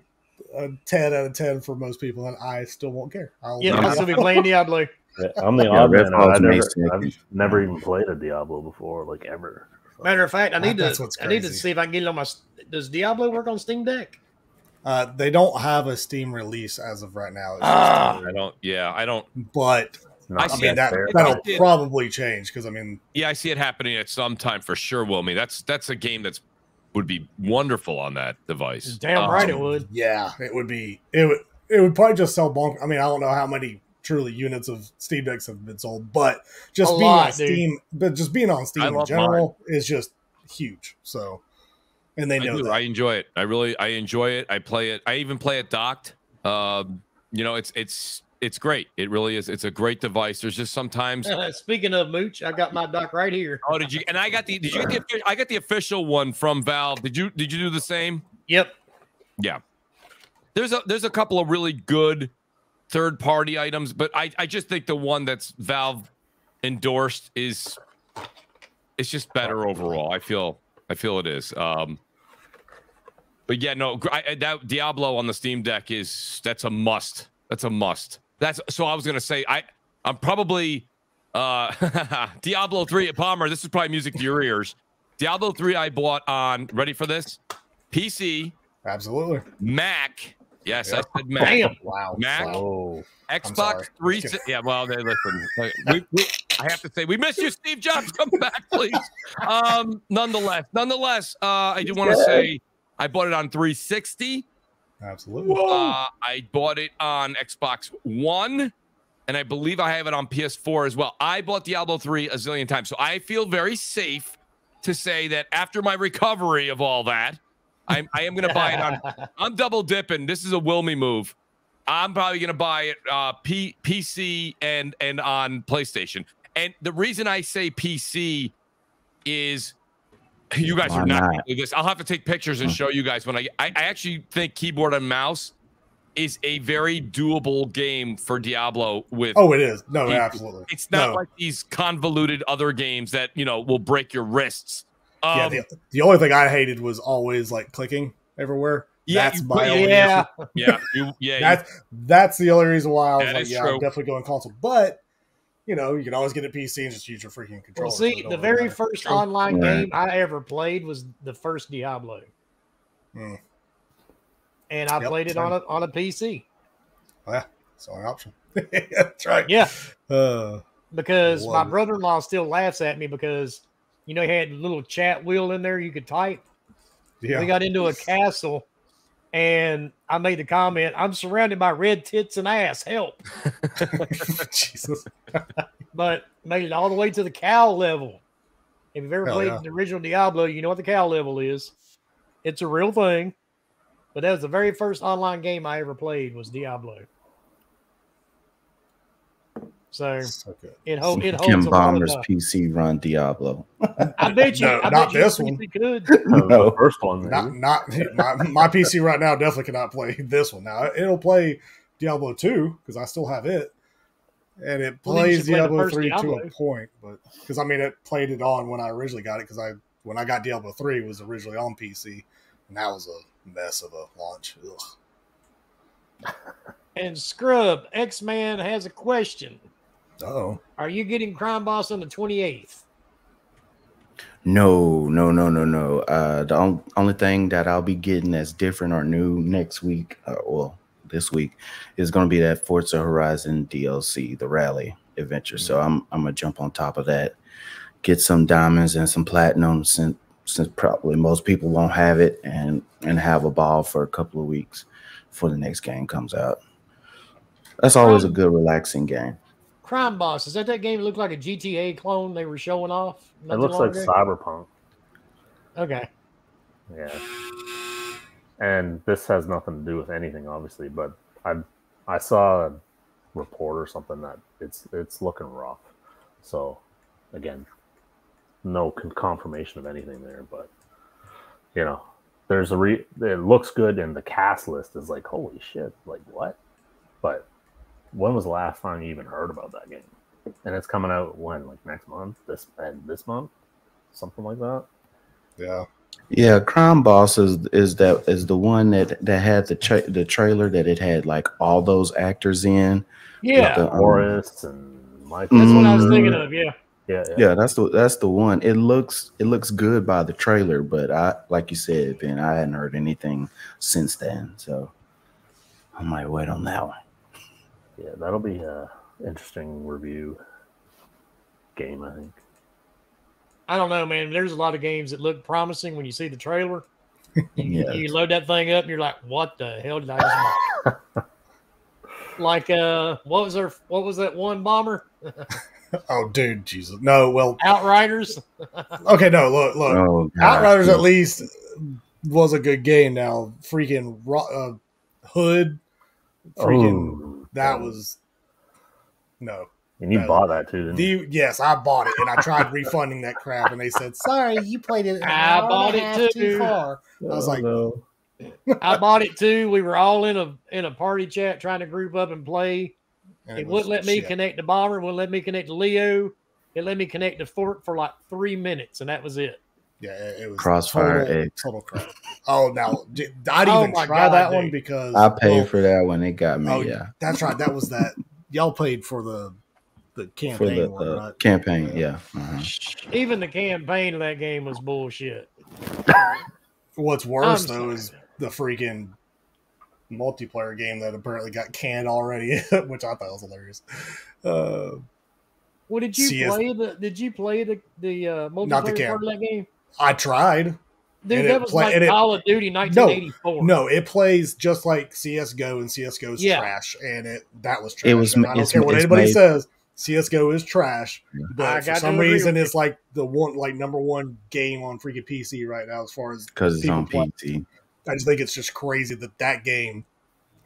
a 10 out of 10 for most people, and I still won't care. I'll still be playing Diablo. Yeah, I'm the odd man. I've never even played a Diablo before, like ever. So. Matter of fact, I need to see if I can get it on my. Does Diablo work on Steam Deck? They don't have a Steam release as of right now. I don't. Yeah, I don't. But I mean that'll probably change because I mean, yeah, I see it happening at some time for sure. Wilmy, that's a game would be wonderful on that device. Damn right it would. Yeah, it would be. It would probably just sell bonk. I mean, I don't know how many truly units of Steam Decks have been sold, but just being on Steam, in general is just huge. So. And they know that. I enjoy it. I enjoy it. I play it. I even play it docked. You know, it's great. It really is. It's a great device. There's just sometimes. Speaking of Mooch, I got my dock right here. Oh, did you? And I got the. Did you get the? I got the official one from Valve. Did you do the same? Yep. Yeah. There's a couple of really good third-party items, but I just think the one that's Valve endorsed it's just better overall. I feel it is. But yeah, no, that Diablo on the Steam Deck that's a must. That's a must. So I was gonna say I'm probably Diablo 3 Palmer. This is probably music to your ears. Diablo 3 I bought on, ready for this? PC. Absolutely. Mac. Yes, I said Mac. Damn. Wow. Mac. Wow. Xbox 3. Yeah, well, listen. I have to say, we miss you, Steve Jobs. Come back, please. Nonetheless, I do want to say I bought it on 360. Absolutely. I bought it on Xbox One, and I believe I have it on PS4 as well. I bought Diablo 3 a zillion times, so I feel very safe to say that after my recovery of all that, I am going to buy it on. I'm double dipping. This is a Wilmy move. I'm probably going to buy it PC and on PlayStation. And the reason I say PC is you guys are not going to do this. I'll have to take pictures and show you guys when I actually think keyboard and mouse is a very doable game for Diablo with. Oh, it is. No, absolutely. It's not like these convoluted other games that, will break your wrists. Yeah, the only thing I hated was always like clicking everywhere. Yeah, that's my only issue. That's the only reason why I was like, yeah, I'm definitely going console. But you can always get a PC and just use your freaking controller. Well, see, the very first online game I ever played was the first Diablo, and I played it on a PC. Oh, yeah, it's the only option. That's right. Yeah, because my brother-in-law still laughs at me because he had a little chat wheel in there you could type. Yeah, we got into a castle. And I made the comment, I'm surrounded by red tits and ass. Help. Jesus. But made it all the way to the cow level. If you've ever played the original Diablo, you know what the cow level is. It's a real thing. But that was the very first online game I ever played was Diablo. So it holds Kim Bomber's PC run Diablo. I bet you. Not this one. Could. No, the first one. Not my PC right now definitely cannot play this one. Now it'll play Diablo 2 because I still have it, and it plays Diablo 3 to a point. But because it played it on when I originally got it because when I got Diablo 3 it was originally on PC, and that was a mess of a launch. Ugh. And Scrub X-Man has a question. Uh-oh. Are you getting Crime Boss on the 28th? No. The only thing that I'll be getting that's different or new next week, this week, is going to be that Forza Horizon DLC, the Rally Adventure. So I'm gonna jump on top of that, get some diamonds and some platinum since probably most people won't have it, and have a ball for a couple of weeks before the next game comes out. That's always a good relaxing game. Crime Boss. Is that game that looked like a GTA clone they were showing off? It looks like Cyberpunk. Okay. Yeah. And this has nothing to do with anything, obviously, but I saw a report or something that it's looking rough. So, again, no confirmation of anything there, but you know, there's it looks good, and the cast list is like, holy shit, like what? But when was the last time you even heard about that game? And it's coming out when, like next month, this month, something like that. Yeah. Yeah, Crime Boss is the one that had the trailer that it had like all those actors in. Yeah, Horace and Michael. That's what I was thinking of. Yeah. Yeah, that's the one. It looks good by the trailer, but like you said, Ben, I hadn't heard anything since then, so I might wait on that one. Yeah, that'll be a interesting review game, I think. I don't know, man. There's a lot of games that look promising when you see the trailer. Yeah. You load that thing up and you're like, what the hell did I just buy? Like, what was that one bomber? Oh, dude, Jesus. No, well. Outriders? Okay, no, look. Oh, Outriders at least was a good game now. Freaking Hood. Freaking, that was. No. And you bought that too, didn't you? Yes, I bought it, and I tried refunding that crap, and they said, "Sorry, you played it. I bought it too far." I was like, "No." I bought it too. We were all in a party chat trying to group up and play. It wouldn't let me connect to Bomber. It wouldn't let me connect to Leo. It let me connect to Fort for like 3 minutes, and that was it. Yeah, it was Crossfire X. Total crap. Oh, now I'd even try that one because I paid for that one. It got me. Oh, yeah, that's right. That was that. Y'all played for the campaign one, right? Campaign, yeah. Even the campaign of that game was bullshit. What's worse though is the freaking multiplayer game that apparently got canned already, which I thought was hilarious. Well, did you play the multiplayer part of that game? I tried. Dude, that was like Call of Duty 1984. No, it plays just like CSGO, and CSGO's trash, and that was trash. I don't care what anybody says. CSGO is trash, but for some reason it's like the one, like number one game on freaking PC right now as far as because it's on PC. I just think it's just crazy that game,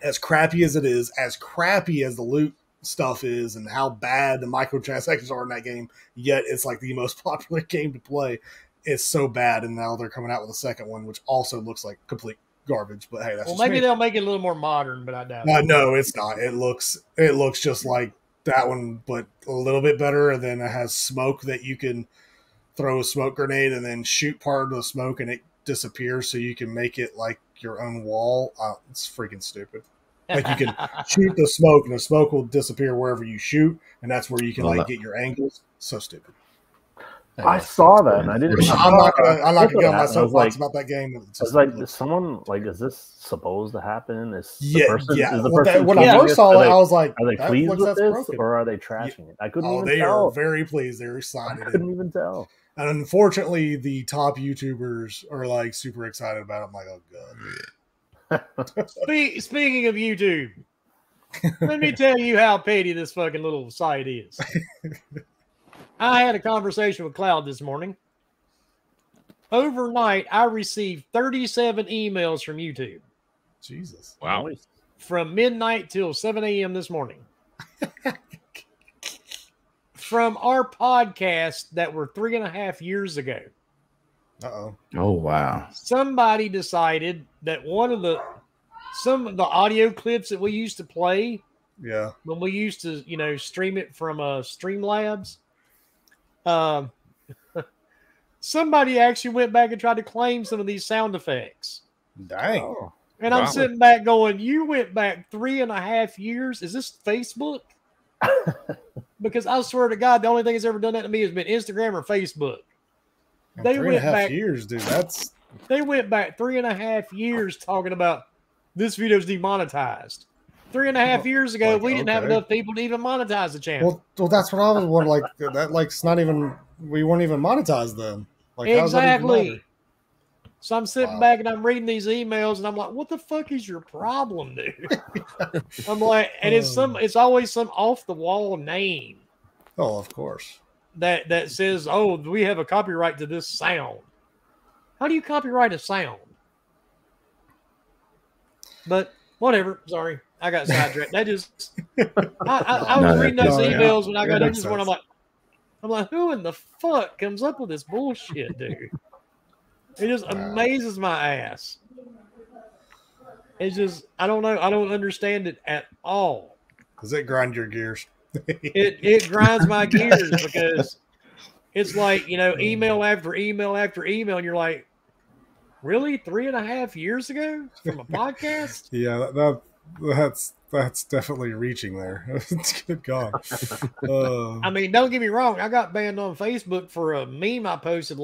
as crappy as it is, as crappy as the loot stuff is, and how bad the microtransactions are in that game, yet it's like the most popular game to play. It's so bad, and now they're coming out with a second one, which also looks like complete garbage. But hey, that's maybe they'll make it a little more modern, but I doubt it. No, it's not. It looks just like that one, but a little bit better. And then it has smoke that you can throw a smoke grenade and then shoot part of the smoke, and it disappears, so you can make it like your own wall. It's freaking stupid. Like you can shoot the smoke, and the smoke will disappear wherever you shoot, and that's where you can get your angles. So stupid. I saw that, and I didn't. I'm not gonna get on my soapbox about that game. It's like someone like, is this supposed to happen? Is the person? When I first saw it, I was like, are they pleased with this, or are they trashing it? I couldn't even tell. They are very pleased. They're excited. I couldn't even tell. And unfortunately, the top YouTubers are like super excited about it. I'm like, oh god. Speaking of YouTube, let me tell you how petty this fucking little site is. I had a conversation with Cloud this morning. Overnight, I received 37 emails from YouTube. Jesus. Wow. From midnight till 7 a.m. this morning. From our podcast that were 3.5 years ago. Uh-oh. Oh, wow. Somebody decided that some of the audio clips that we used to play, when we used to, stream it from Streamlabs, somebody actually went back and tried to claim some of these sound effects. Dang. Oh, and I'm sitting back going, you went back 3.5 years? Is this Facebook? Because I swear to God, the only thing that's ever done that to me has been Instagram or Facebook. And they went back 3.5 years, dude. They went back 3.5 years talking about this video's demonetized. 3.5 years ago, we didn't have enough people to even monetize the channel. Well, that's what I was wondering. Like that, it's not even. We weren't even monetized then. Like, exactly. So I'm sitting back and I'm reading these emails and I'm like, what the fuck is your problem, dude? I'm like, and it's always some off the wall name. Oh, of course. That says, oh, we have a copyright to this sound. How do you copyright a sound? But whatever. Sorry. I got sidetracked. That just I was reading those emails when I got into this one. I'm like, who in the fuck comes up with this bullshit, dude? It just amazes my ass. It's just, I don't know. I don't understand it at all. Does it grind your gears? It grinds my gears because it's like, email after email after email. And you're like, really? 3.5 years ago from a podcast? Yeah, that's definitely reaching there. Good God. I mean, don't get me wrong. I got banned on Facebook for a meme I posted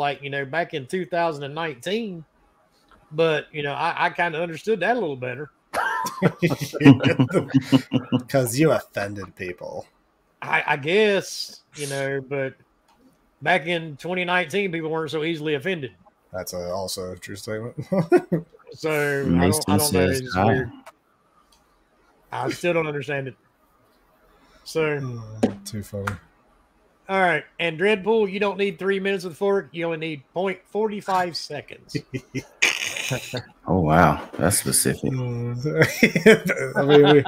back in 2019. But, I kind of understood that a little better. Because you offended people. I guess, but back in 2019, people weren't so easily offended. That's also a true statement. So I don't know. It's weird. I still don't understand it. So too funny. All right, and Dreadpool, you don't need 3 minutes with fork. You only need 0.45 seconds. Oh wow, that's specific. I mean,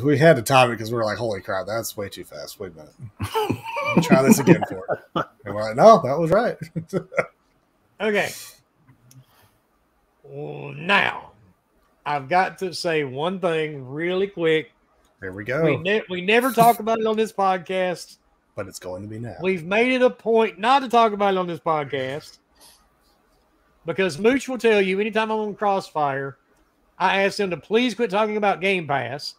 we had to time it because we were like, "Holy crap, that's way too fast." Wait a minute, try this again for it. And we're like, "No, that was right." Okay. Well, now, I've got to say one thing really quick. There we go. We never talk about it on this podcast, but it's going to be now. We've made it a point not to talk about it on this podcast. Because Mooch will tell you, anytime I'm on Crossfire, I ask them to please quit talking about Game Pass.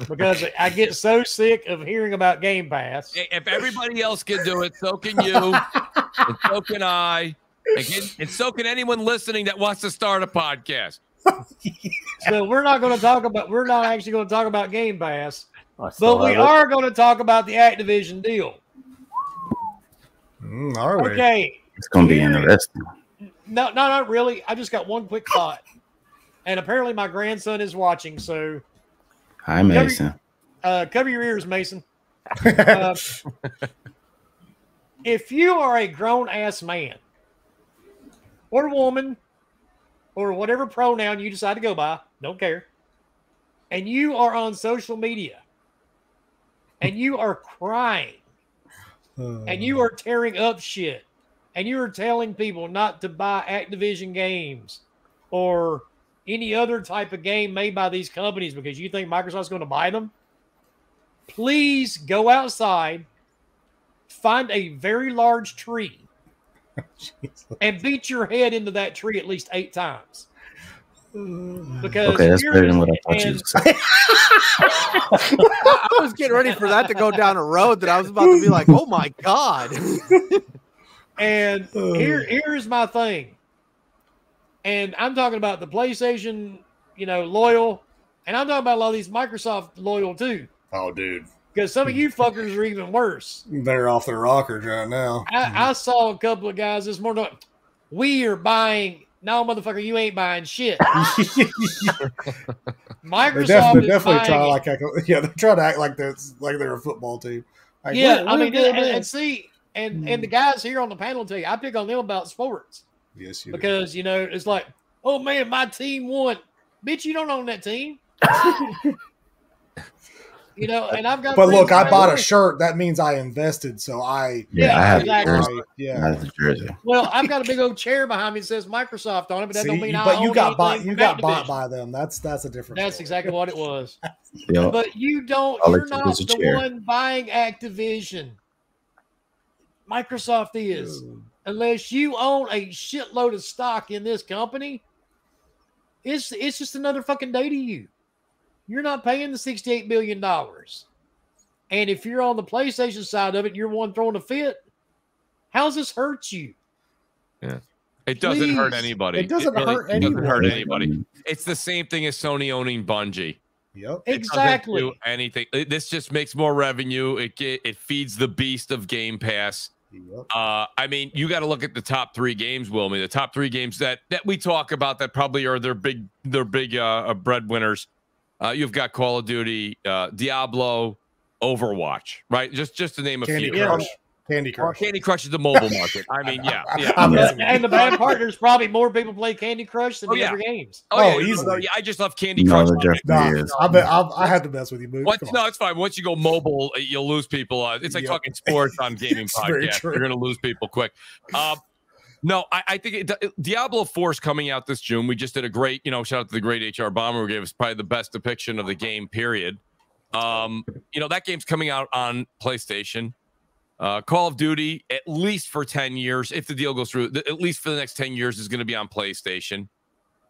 Because I get so sick of hearing about Game Pass. If everybody else can do it, so can you, and so can I, and so can anyone listening that wants to start a podcast. So we're not actually going to talk about Game Pass, but we are going to talk about the Activision deal. Are we? Okay. It's going to be interesting. No, not really. I just got one quick thought. And apparently my grandson is watching, so... Hi, Mason. Cover your ears, Mason. If you are a grown-ass man or woman or whatever pronoun you decide to go by, don't care, and you are on social media and you are crying and you are tearing up shit, and you are telling people not to buy Activision games or any other type of game made by these companies because you think Microsoft's going to buy them, please go outside, find a very large tree, and beat your head into that tree at least 8 times. Because okay, that's better than what I thought you would say. I was getting ready for that to go down a road that I was about to be like, oh my God. And here's my thing. And I'm talking about the PlayStation, loyal. And I'm talking about a lot of these Microsoft loyal too. Oh, dude. Because some of you fuckers are even worse. They're off their rockers right now. I saw a couple of guys this morning. We are buying. No, motherfucker, you ain't buying shit. Microsoft they definitely try they try to act like they're a football team. Like, and the guys here on the panel tell you, I pick on them about sports. Yes, you because do. It's like, oh man, my team won. Bitch, you don't own that team. And I've got. But look, I bought a shirt. That means I invested. So I have exactly. the jersey. Well, I've got a big old chair behind me that says Microsoft on it, but that don't mean you got bought by them. That's a different. That's story. Exactly what it was. Yep. But you're not the one buying Activision. Microsoft is. Unless you own a shitload of stock in this company, it's just another fucking day to you. You're not paying the $68 billion. And if you're on the PlayStation side of it, you're one throwing a fit. How's this hurt you? Yeah. It doesn't hurt anybody. It doesn't hurt anyone. Doesn't hurt anybody. It's the same thing as Sony owning Bungie. Yep. Exactly. It doesn't do anything. This just makes more revenue. It feeds the beast of Game Pass. Yep. I mean, you got to look at the top 3 games, Wilmy. The top 3 games that we talk about that probably are their big breadwinners. You've got Call of Duty, Diablo, Overwatch, right? Just to name a few. Candy Crush. Candy Crush is the mobile market. I mean, yeah. And the bad part, there's probably more people play Candy Crush than the other games. Easily. Yeah, I just love Candy Crush. I had to mess with you, Mooch. No, it's fine. Once you go mobile, you'll lose people. It's like talking sports on gaming podcast. You're going to lose people quick. No, I think Diablo 4 is coming out this June. We just did a great, shout out to the great HR Bomber who gave us probably the best depiction of the game, period. That game's coming out on PlayStation. Call of Duty, at least for 10 years, if the deal goes through, at least for the next 10 years, is going to be on PlayStation.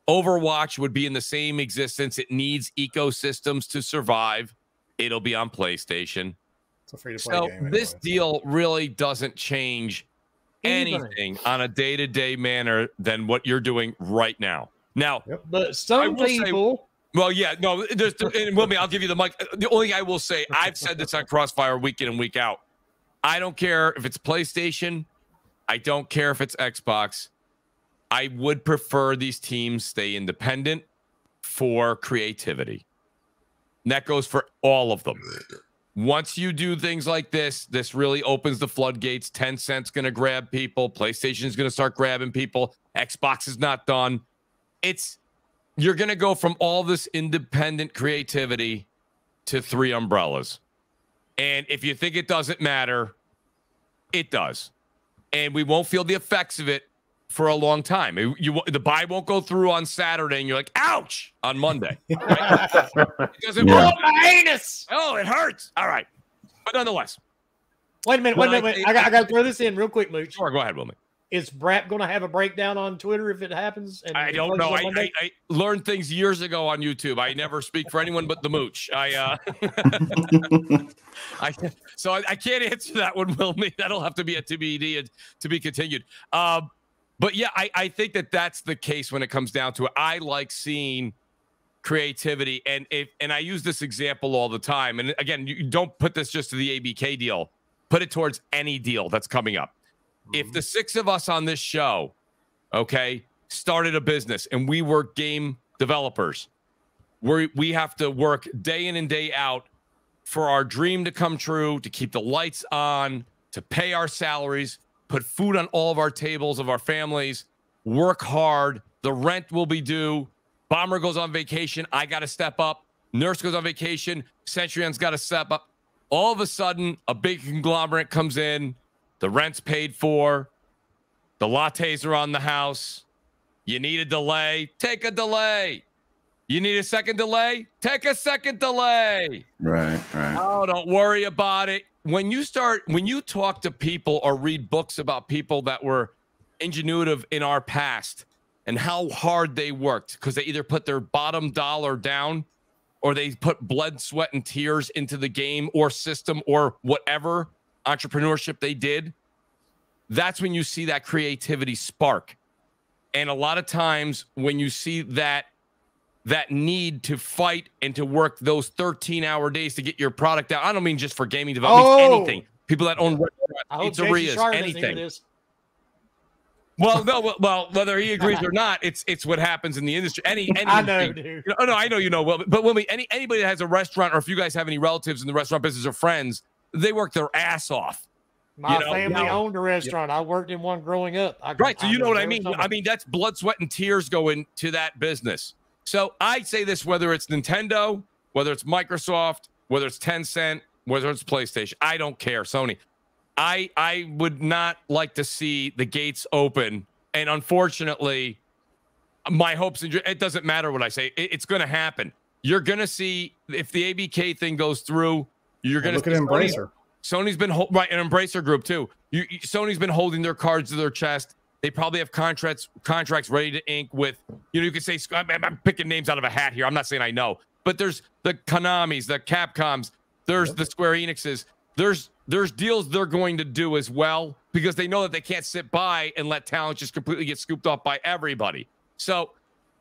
Overwatch would be in the same existence. It needs ecosystems to survive. It'll be on PlayStation. It's a free-to-play game anyway, this deal really doesn't change anything on a day-to-day manner than what you're doing right now. Now, but some people... Well, yeah, no, and Wilmy, I'll give you the mic. The only thing I will say, I've said this on Crossfire week in and week out. I don't care if it's PlayStation. I don't care if it's Xbox. I would prefer these teams stay independent for creativity. And that goes for all of them. Once you do things like this really opens the floodgates. Tencent's going to grab people. PlayStation's going to start grabbing people. Xbox is not done. You're going to go from all this independent creativity to 3 umbrellas. And if you think it doesn't matter, it does. And we won't feel the effects of it for a long time. The buy won't go through on Saturday, and you're like, ouch, on Monday. Right? Because it my anus. Oh, it hurts. All right. But nonetheless. Wait a minute. I got to throw this in real quick, Mooch. Sure, go ahead, Wilmy. Is Brap going to have a breakdown on Twitter if it happens? I don't know. I learned things years ago on YouTube. I never speak for anyone but the Mooch. So I can't answer that one, Wilmy. That'll have to be a TBD and to be continued. But yeah, I think that's the case when it comes down to it. I like seeing creativity, and I use this example all the time. And again, you don't put this just to the ABK deal. Put it towards any deal that's coming up. If the 6 of us on this show, started a business and we were game developers, we have to work day in and day out for our dream to come true, to keep the lights on, to pay our salaries, put food on all of our tables of our families, work hard. The rent will be due. Bomber goes on vacation. I got to step up. Nurse goes on vacation. Centurion's got to step up. All of a sudden, a big conglomerate comes in. The rent's paid for. The lattes are on the house. You need a delay. Take a delay. You need a second delay. Take a second delay. Right. Oh, don't worry about it. When you talk to people or read books about people that were ingenuitive in our past and how hard they worked because they either put their bottom dollar down or they put blood, sweat, and tears into the game or system or whatever entrepreneurship they did, that's when you see that creativity spark. And a lot of times when you see that need to fight and to work those 13-hour days to get your product out, I don't mean just for gaming development, anything. People that own pizzerias, anything. Well, whether he agrees or not, it's what happens in the industry. I know, dude. I know you know well, but when anybody that has a restaurant, or if you guys have any relatives in the restaurant business or friends, they work their ass off. My family owned a restaurant. I worked in one growing up. So you know what I mean? I mean, that's blood, sweat, and tears go into that business. So I say this, whether it's Nintendo, whether it's Microsoft, whether it's Tencent, whether it's PlayStation, I don't care, Sony. I would not like to see the gates open. And unfortunately, my hopes, it doesn't matter what I say. It's going to happen. You're going to see, if the ABK thing goes through, you're going to look at Embracer. Sony's been right, an Embracer group too. Sony's been holding their cards to their chest. They probably have contracts ready to ink with, you could say, I'm picking names out of a hat here. I'm not saying I know, but there's the Konamis, the Capcoms, there's the Square Enixes. There's deals they're going to do as well, because they know that they can't sit by and let talent just completely get scooped off by everybody. So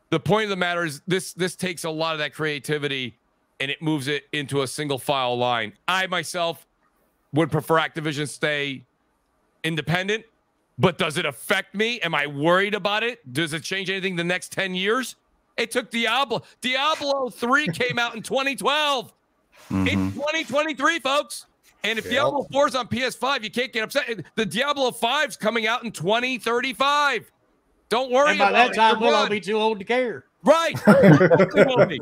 the point of the matter is this takes a lot of that creativity and it moves it into a single file line. I myself would prefer Activision stay independent, but does it affect me? Am I worried about it? Does it change anything the next 10 years? It took Diablo 3 came out in 2012. It's 2023, folks. And if Diablo 4 is on PS5, you can't get upset. The Diablo 5's coming out in 2035. Don't worry and by about that time, it. we'll all be too old to care. Right. Exactly.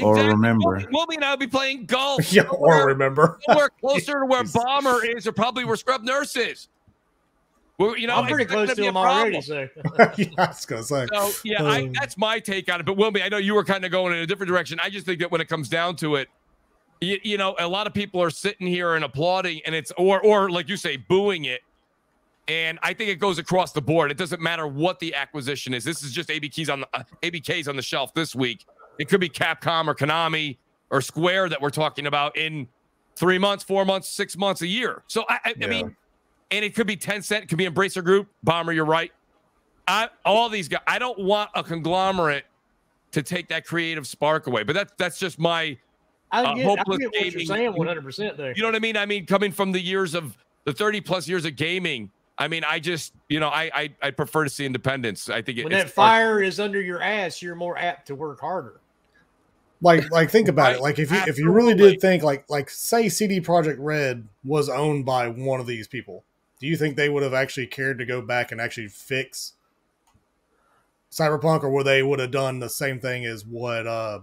Or remember. Wilmy and I will be playing golf. Yeah, or remember. Somewhere closer to where Bomber is, or probably where Scrub Nurse is. Well, you know, I'm pretty close to him already. So. Yeah, I was gonna say. So yeah, that's my take on it. But Wilmy, I know you were kind of going in a different direction. I just think that when it comes down to it, you know, a lot of people are sitting here and applauding, and it's or like you say, booing it. And I think it goes across the board. It doesn't matter what the acquisition is. This is just ABKs on the shelf this week. It could be Capcom or Konami or Square that we're talking about in 3 months, 4 months, 6 months, a year. So I mean, and it could be Tencent, it could be Embracer Group. Bomber, you're right. All these guys. I don't want a conglomerate to take that creative spark away. But that's just my hopeless gaming. What you're saying 100% there. You know what I mean? I mean, coming from the 30 plus years of gaming. I mean, I just, you know, I prefer to see independence. I think when that fire is under your ass, you're more apt to work harder. Like think about it. Like if you really did think like say CD Projekt Red was owned by one of these people, do you think they would have actually cared to go back and actually fix Cyberpunk, or would have done the same thing as what I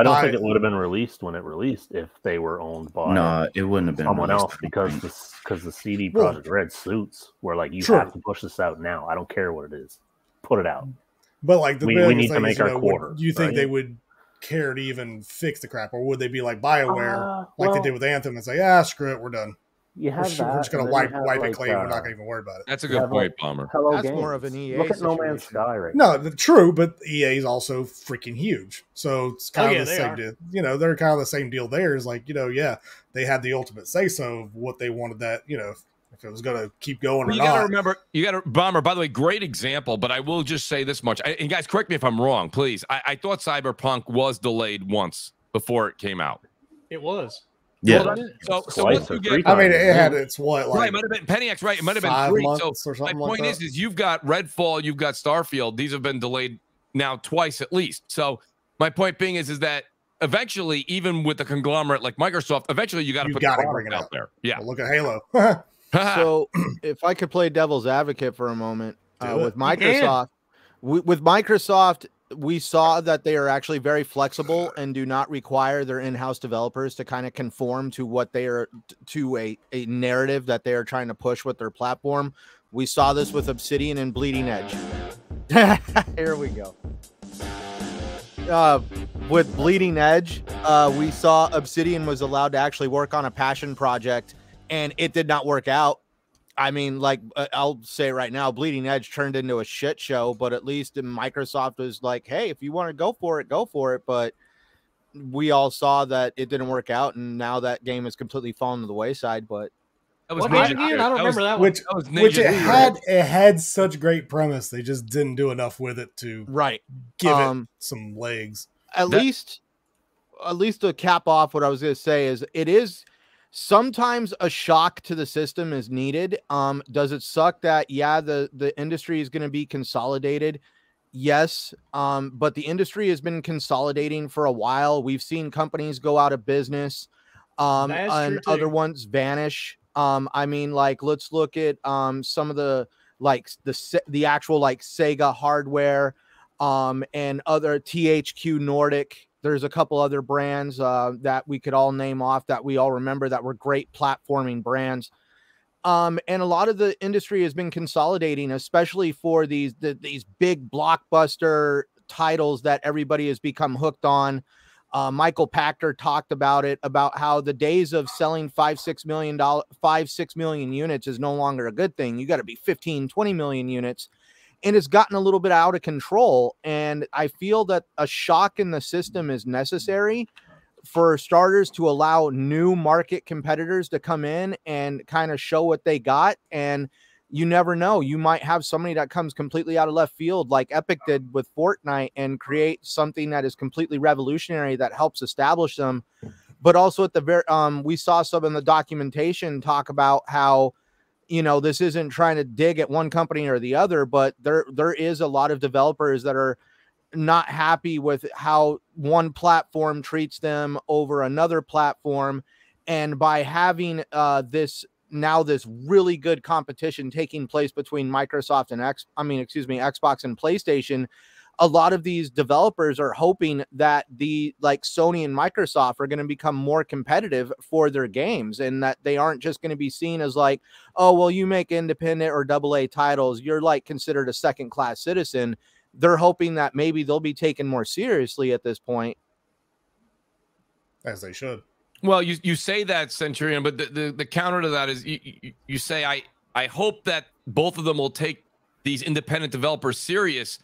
don't think it would have been released when it released if they were owned by it wouldn't have been someone else because the CD Projekt Red suits were like, you have to push this out now. I don't care what it is, put it out. But like we need to make our quarter. Do you think they would care to even fix the crap, or would they be like BioWare, like they did with Anthem, and say, screw it, we're done? We're just going to wipe it clean. We're not going to even worry about it. That's a good point, Bomber. That's games. More of an EA. Look at No Man's Sky right now. No, true, but EA is also freaking huge. So it's kind of the same deal. You know, they're kind of the same deal there. Is like, you know, they had the ultimate say-so of what they wanted that, you know, if it was going to keep going or not. You got to remember, Bomber, by the way, great example, but I will just say this much. And guys, correct me if I'm wrong, please. I thought Cyberpunk was delayed once before it came out. It was. Yeah. Well, so once you get, I mean, it had its what, like, right, it might have been PennyX, right? It might have been 3 months. So my point like is you've got Redfall, you've got Starfield. These have been delayed now twice at least. So my point being is that eventually, even with a conglomerate like Microsoft, eventually you got to put the product out there. Yeah. Well, look at Halo. So if I could play devil's advocate for a moment with Microsoft, with Microsoft, we saw that they are actually very flexible and do not require their in-house developers to kind of conform to what they are to a narrative that they are trying to push with their platform. We saw this with Obsidian and Bleeding Edge. Here we go. With Bleeding Edge, we saw Obsidian was allowed to actually work on a passion project, and it did not work out. I mean, like, I'll say right now, Bleeding Edge turned into a shit show, but at least Microsoft was like, hey, if you want to go for it, go for it. But we all saw that it didn't work out, and now that game has completely fallen to the wayside. But that was again? I don't remember that one. Which it had such great premise. They just didn't do enough with it to give it some legs. At least to cap off what I was going to say is it is sometimes a shock to the system is needed. Does it suck that the industry is going to be consolidated? Yes. But the industry has been consolidating for a while. We've seen companies go out of business, and other ones vanish. I mean, like, let's look at some of the actual like Sega hardware, and other THQ Nordic. There's a couple other brands that we could all name off that we all remember that were great platforming brands. And a lot of the industry has been consolidating, especially for these big blockbuster titles that everybody has become hooked on. Michael Pachter talked about it, about how the days of selling 5-6 million units is no longer a good thing. You got to be 15-20 million units. And it's gotten a little bit out of control. And I feel that a shock in the system is necessary for starters to allow new market competitors to come in and kind of show what they got. And you never know. You might have somebody that comes completely out of left field like Epic did with Fortnite and create something that is completely revolutionary that helps establish them. But also at the very, we saw some in the documentation talk about how you know, this isn't trying to dig at one company or the other, but there is a lot of developers that are not happy with how one platform treats them over another platform. And by having this really good competition taking place between Microsoft and Xbox and PlayStation, a lot of these developers are hoping that Sony and Microsoft are going to become more competitive for their games, and that they aren't just going to be seen as like, oh, well, you make independent or AA titles, you're like considered a second-class citizen. They're hoping that maybe they'll be taken more seriously at this point. As they should. Well, you say that, Centurion, but the counter to that is you say, I hope that both of them will take these independent developers serious,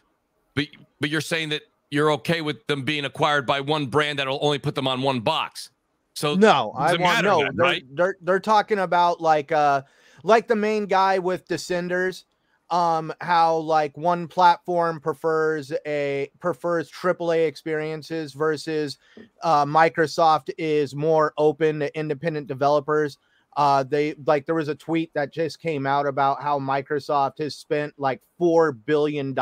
but you're saying that you're okay with them being acquired by one brand that'll only put them on one box. So no, right? They're talking about like the main guy with Descenders, how like one platform prefers AAA experiences versus Microsoft is more open to independent developers. There was a tweet that just came out about how Microsoft has spent like $4 billion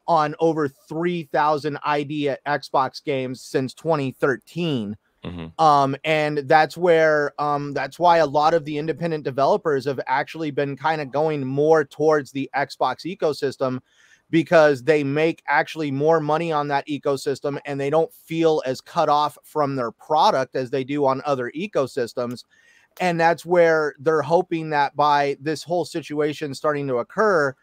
on over 3,000 ID at Xbox games since 2013. And that's why a lot of the independent developers have actually been kind of going more towards the Xbox ecosystem, because they make actually more money on that ecosystem and they don't feel as cut off from their product as they do on other ecosystems. And that's where they're hoping that by this whole situation starting to occur,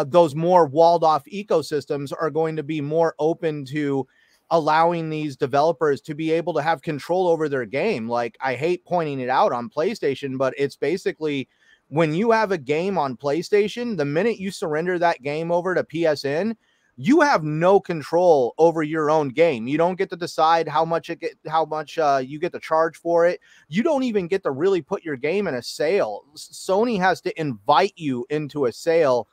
those more walled off ecosystems are going to be more open to allowing these developers to be able to have control over their game. Like, I hate pointing it out on PlayStation, but it's basically when you have a game on PlayStation, the minute you surrender that game over to PSN, you have no control over your own game. You don't get to decide how much you get to charge for it. You don't even get to really put your game in a sale. Sony has to invite you into a sale.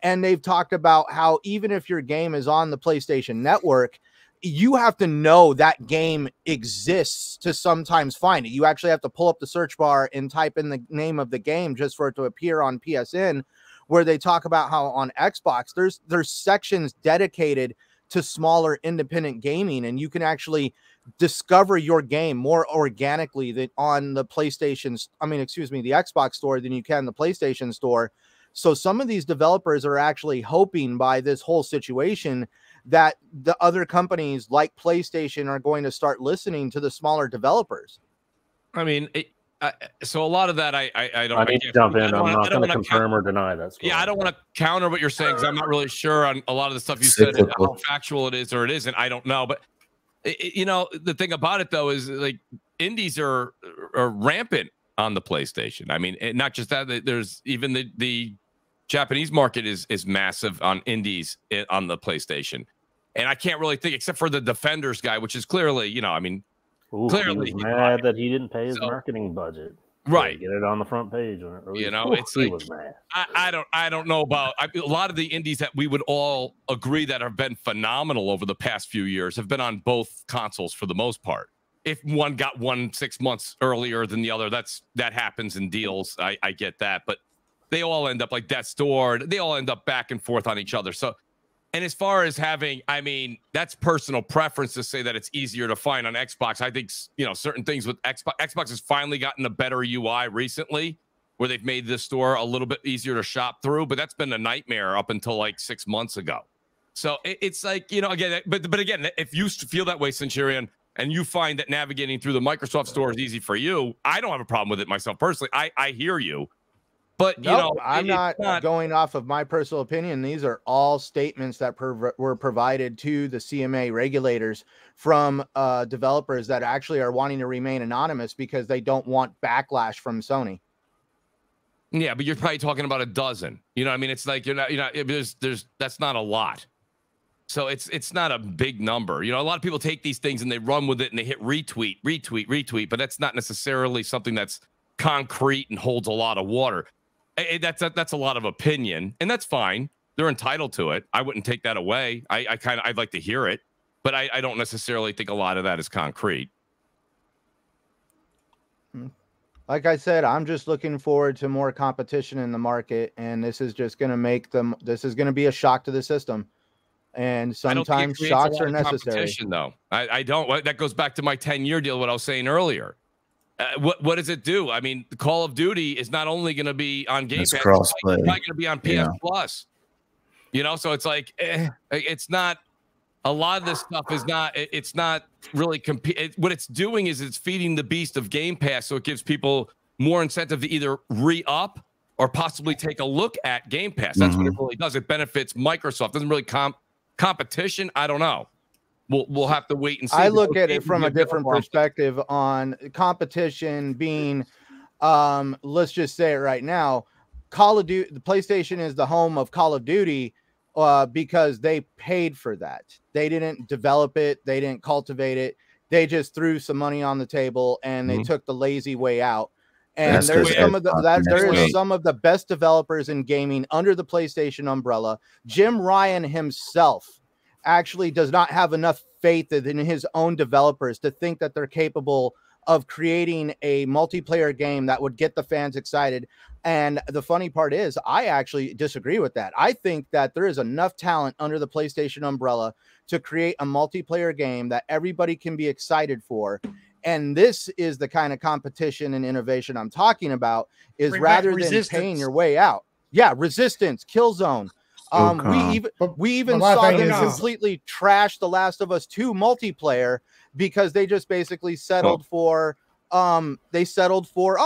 And they've talked about how even if your game is on the PlayStation Network, you have to know that game exists to sometimes find it. You actually have to pull up the search bar and type in the name of the game just for it to appear on PSN, where they talk about how on Xbox, there's sections dedicated to smaller independent gaming, and you can actually discover your game more organically than on the the Xbox store than you can the PlayStation store. So some of these developers are actually hoping by this whole situation that the other companies like PlayStation are going to start listening to the smaller developers. I mean, so a lot of that, I don't. I need to jump in. I'm not going to confirm or deny that. Yeah, I don't want to counter what you're saying because I'm not really sure on a lot of the stuff you said, how factual it is or it isn't. I don't know, but you know, the thing about it though is like indies are rampant on the PlayStation. I mean, not just that. There's even the Japanese market is massive on indies on the PlayStation, and I can't really think except for the Defenders guy, which is clearly, you know, I mean, clearly he was mad that he didn't pay his marketing budget. Right, get it on the front page when it released. You know, it's like, I don't know about a lot of the indies that we would all agree that have been phenomenal over the past few years have been on both consoles for the most part. If one got 6 months earlier than the other, that happens in deals. I get that, but they all end up like Death's Door. They all end up back and forth on each other. So, and as far as having, I mean, that's personal preference to say that it's easier to find on Xbox. I think, you know, certain things with Xbox has finally gotten a better UI recently where they've made this store a little bit easier to shop through, but that's been a nightmare up until like 6 months ago. So it's like, you know, again, but again, if you feel that way, Centurion, and you find that navigating through the Microsoft store is easy for you, I don't have a problem with it myself personally. I hear you. But, you know, I'm not going off of my personal opinion. These are all statements that were provided to the CMA regulators from developers that actually are wanting to remain anonymous because they don't want backlash from Sony. Yeah, but you're probably talking about a dozen. You know what I mean? It's like there's that's not a lot. So it's not a big number. You know, a lot of people take these things and they run with it and they hit retweet, but that's not necessarily something that's concrete and holds a lot of water. That's a lot of opinion, and that's fine. They're entitled to it. I wouldn't take that away. I'd like to hear it, but I don't necessarily think a lot of that is concrete. Like I said, I'm just looking forward to more competition in the market, and this is just going to make them. This is going to be a shock to the system, and sometimes shocks are necessary. Though I don't. That goes back to my 10-year deal. What I was saying earlier. What does it do? I mean, Call of Duty is not only going to be on Game Pass, it's probably going to be on PS Plus. You know, so it's like it's not. A lot of this stuff is not. It's not really what it's doing is it's feeding the beast of Game Pass, so it gives people more incentive to either re-up or possibly take a look at Game Pass. That's what it really does. It benefits Microsoft. Doesn't really competition. I don't know. We'll have to wait and see. I look at it from a different perspective on competition being, let's just say it right now, Call of Duty. The PlayStation is the home of Call of Duty because they paid for that. They didn't develop it. They didn't cultivate it. They just threw some money on the table and they took the lazy way out. And there is some of the best developers in gaming under the PlayStation umbrella. Jim Ryan himself actually does not have enough faith in his own developers to think that they're capable of creating a multiplayer game that would get the fans excited. And the funny part is, I actually disagree with that. I think that there is enough talent under the PlayStation umbrella to create a multiplayer game that everybody can be excited for. And this is the kind of competition and innovation I'm talking about, is rather than paying your way out. Yeah, Resistance, Killzone. We even saw them completely trash The Last of Us 2 multiplayer because they just basically settled for oh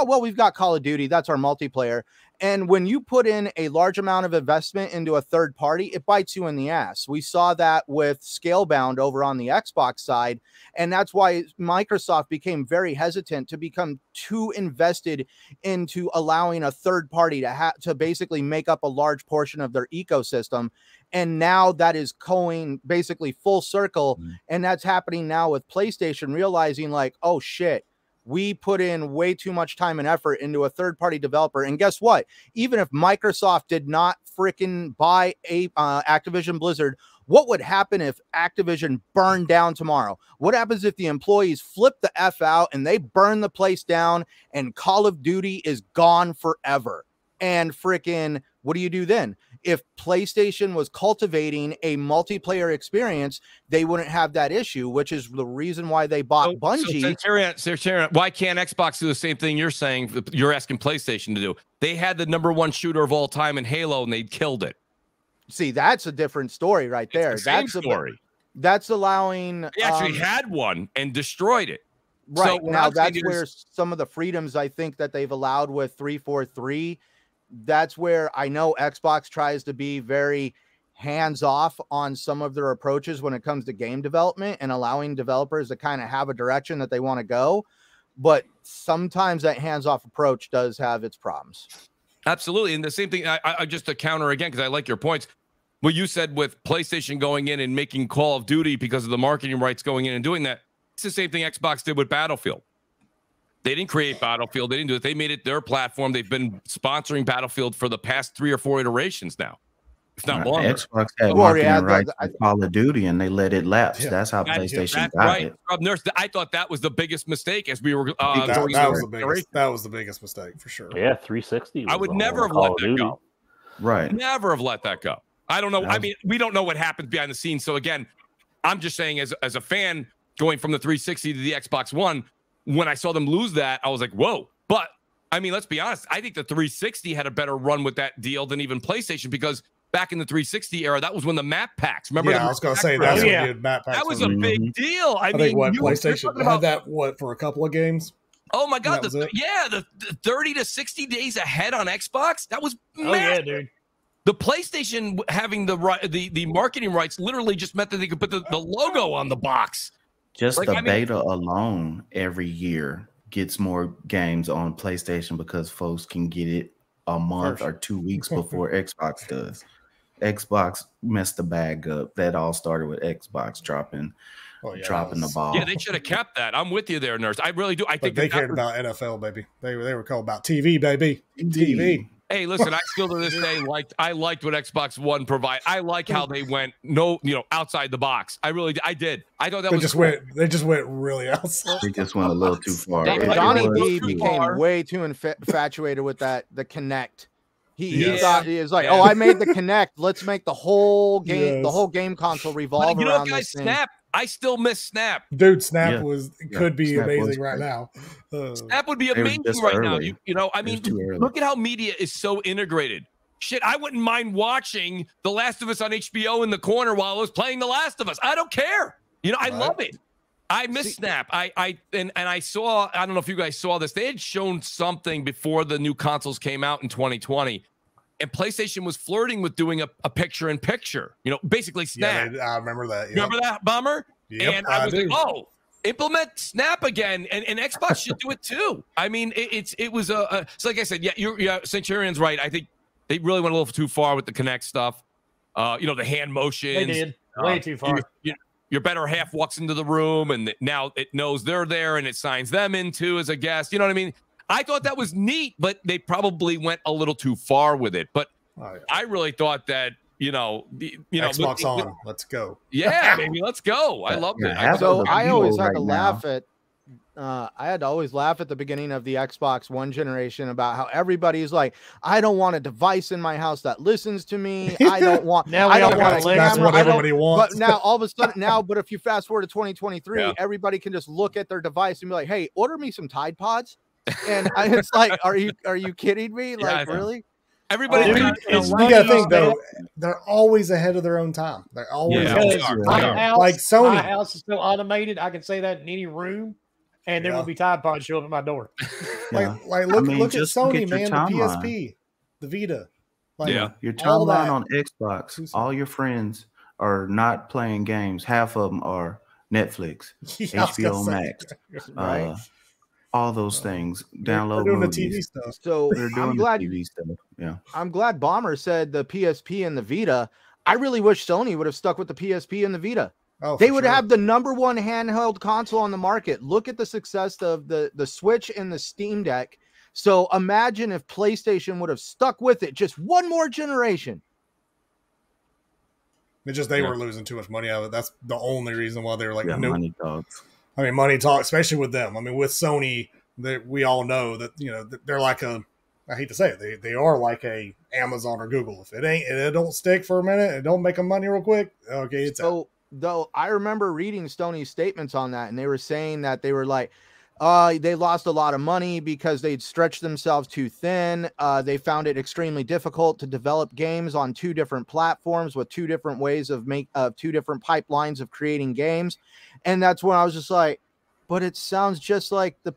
well, we've got Call of Duty, that's our multiplayer. And when you put in a large amount of investment into a third party, it bites you in the ass. We saw that with Scalebound over on the Xbox side, and that's why Microsoft became very hesitant to become too invested into allowing a third party to basically make up a large portion of their ecosystem. And now that is going basically full circle, and that's happening now with PlayStation realizing like, oh shit, we put in way too much time and effort into a third-party developer. And guess what? Even if Microsoft did not freaking buy Activision Blizzard, what would happen if Activision burned down tomorrow? What happens if the employees flip the F out and they burn the place down and Call of Duty is gone forever? And freaking, what do you do then? If PlayStation was cultivating a multiplayer experience, they wouldn't have that issue, which is the reason why they bought Bungie. So why can't Xbox do the same thing you're saying? You're asking PlayStation to do. They had the #1 shooter of all time in Halo, and they killed it. See, that's a different story right there. It's the same story. That's allowing. They actually had one and destroyed it. Right. So now that's where some of the freedoms I think that they've allowed with 343. That's where I know Xbox tries to be very hands-off on some of their approaches when it comes to game development and allowing developers to kind of have a direction that they want to go. But sometimes that hands-off approach does have its problems. Absolutely. And the same thing, I just to counter again, because I like your points. What you said with PlayStation going in and making Call of Duty because of the marketing rights going in and doing that, it's the same thing Xbox did with Battlefield. They didn't create Battlefield. They didn't do it. They made it their platform. They've been sponsoring Battlefield for the past 3 or 4 iterations now. It's not longer. Xbox had marketing rights for Call of Duty, and they let it lapse. Yeah. That's how PlayStation got it. Nurse, I thought that was the biggest mistake as we were that was the biggest mistake for sure. Yeah, 360. I would never have let that go. Right. Never have let that go. I don't know. I mean, we don't know what happens behind the scenes. So again, I'm just saying as a fan going from the 360 to the Xbox One, when I saw them lose that, I was like, whoa. But, I mean, let's be honest. I think the 360 had a better run with that deal than even PlayStation because back in the 360 era, that was when the map packs. Remember? Yeah, I was going to say that's when map packs. That was a big deal. I mean, what, PlayStation had that for a couple of games. Oh my God! The 30 to 60 days ahead on Xbox. That was massive. Yeah, dude. The PlayStation having the marketing rights literally just meant that they could put the logo on the box. Just the beta alone every year gets more games on PlayStation because folks can get it a month or 2 weeks before Xbox does. Xbox messed the bag up. That all started with Xbox dropping the ball. Yeah, they should have kept that. I'm with you there, Nurse. I really do. I think they cared about NFL, baby. They were called about TV, baby. TV. Hey, listen, I still to this day liked what Xbox One provide. I like how they went outside the box. I did. I thought that they was just cool. they just went really outside. They just went a little too far. Johnny D became way too infatuated with the Kinect. He thought he was like, oh, I made the Kinect. Let's make the whole game, the whole game console revolve around this thing. Snap. I still miss Snap. Dude, Snap could be amazing right now. Snap would be amazing right now. I mean, look at how media is so integrated. Shit, I wouldn't mind watching The Last of Us on HBO in the corner while I was playing The Last of Us. I don't care. I love it. I miss Snap. I saw, I don't know if you guys saw this. They had shown something before the new consoles came out in 2020. And PlayStation was flirting with doing a picture-in-picture, basically Snap. Yeah, I remember that. Yep. Remember that, Bomber? Yep, and I was like, oh, implement Snap again, and Xbox should do it too. I mean, it was so like I said, Centurion's right. I think they really went a little too far with the Kinect stuff. The hand motions. They did way too far. Your better half walks into the room, and now it knows they're there, and it signs them in too as a guest. You know what I mean? I thought that was neat, but they probably went a little too far with it. But I really thought that, Xbox on, let's go. Yeah, baby, let's go. I love it. So I always had to laugh at. I had to always laugh at the beginning of the Xbox One generation about how everybody's like, I don't want a device in my house that listens to me. I don't want. I don't want a That's what everybody wants. But now all of a sudden, but if you fast forward to 2023, everybody can just look at their device and be like, hey, order me some Tide Pods. And it's like, are you kidding me? Like, really? Everybody, you gotta think though, they're always ahead of their own time. They're always like Sony. My house is so automated. I can say that in any room, and there will be Tide Pods show up at my door. Look at Sony, man. The PSP, the Vita. Your timeline on Xbox. All your friends are not playing games. Half of them are Netflix, HBO Max, right? All those things. Download doing movies. The TV stuff. So they're doing the TV stuff. Yeah. I'm glad Bomber said the PSP and the Vita. I really wish Sony would have stuck with the PSP and the Vita. Oh, they would have the #1 handheld console on the market. Look at the success of the Switch and the Steam Deck. So imagine if PlayStation would have stuck with it just one more generation. It's just they were losing too much money out of it. That's the only reason why they were like, nope. Money talks. I mean, money talk, especially with them. I mean, with Sony, we all know that they're like I hate to say it, they are like a Amazon or Google. If it don't stick for a minute, it don't make them money real quick. Okay, it's out. Though I remember reading Sony's statements on that, and they were saying that they were like, they lost a lot of money because they'd stretched themselves too thin. They found it extremely difficult to develop games on 2 different platforms with 2 different ways of 2 different pipelines of creating games. And that's when I was just like, but it sounds just like the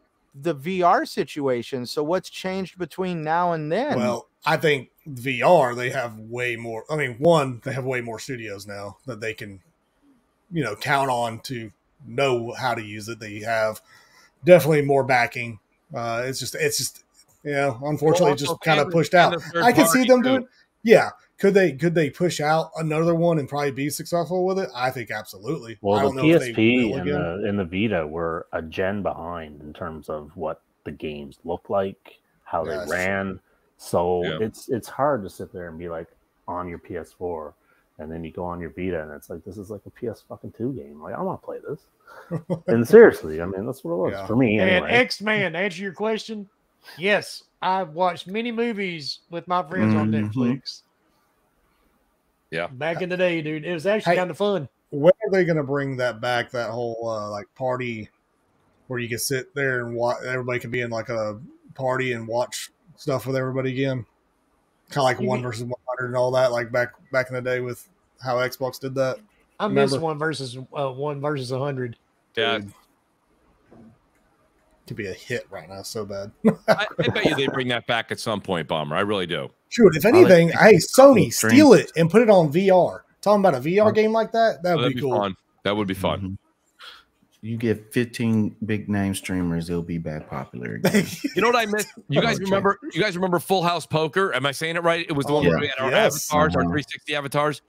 VR situation. So what's changed between now and then? Well, I think VR, they have way more. I mean, one, they have way more studios now that they can, count on to know how to use it. They have definitely more backing. It's just unfortunately just kind of pushed out. I can see them doing. Yeah. Could they push out another one and probably be successful with it? I think absolutely. Well, the PSP and the Vita were a gen behind in terms of what the games looked like, how they ran. So it's hard to sit there and be like on your PS4, and then you go on your Vita and it's like, this is like a PS2 game. Like, I want to play this. And seriously, I mean, that's what it was for me. Anyway. And X-Man, to answer your question, yes, I've watched many movies with my friends on Netflix. Yeah, back in the day, dude, it was actually kind of fun. When are they going to bring that back? That whole party where you can sit there and watch. Everybody can be in like a party and watch stuff with everybody again, kind of like 1 versus 100 and all that. Like back in the day with how Xbox did that. I miss 1 versus 100. Yeah. To be a hit right now, so bad. I bet you they bring that back at some point, Bomber. I really do. Shoot, if anything, Sony, steal it and put it on VR. Talking about a VR game like that, that'd be cool. Fun. That would be fun. Mm-hmm. You get 15 big name streamers, it'll be back popular again. You know what I missed? You guys remember Full House Poker? Am I saying it right? It was the one where we had our avatars, our 360 avatars.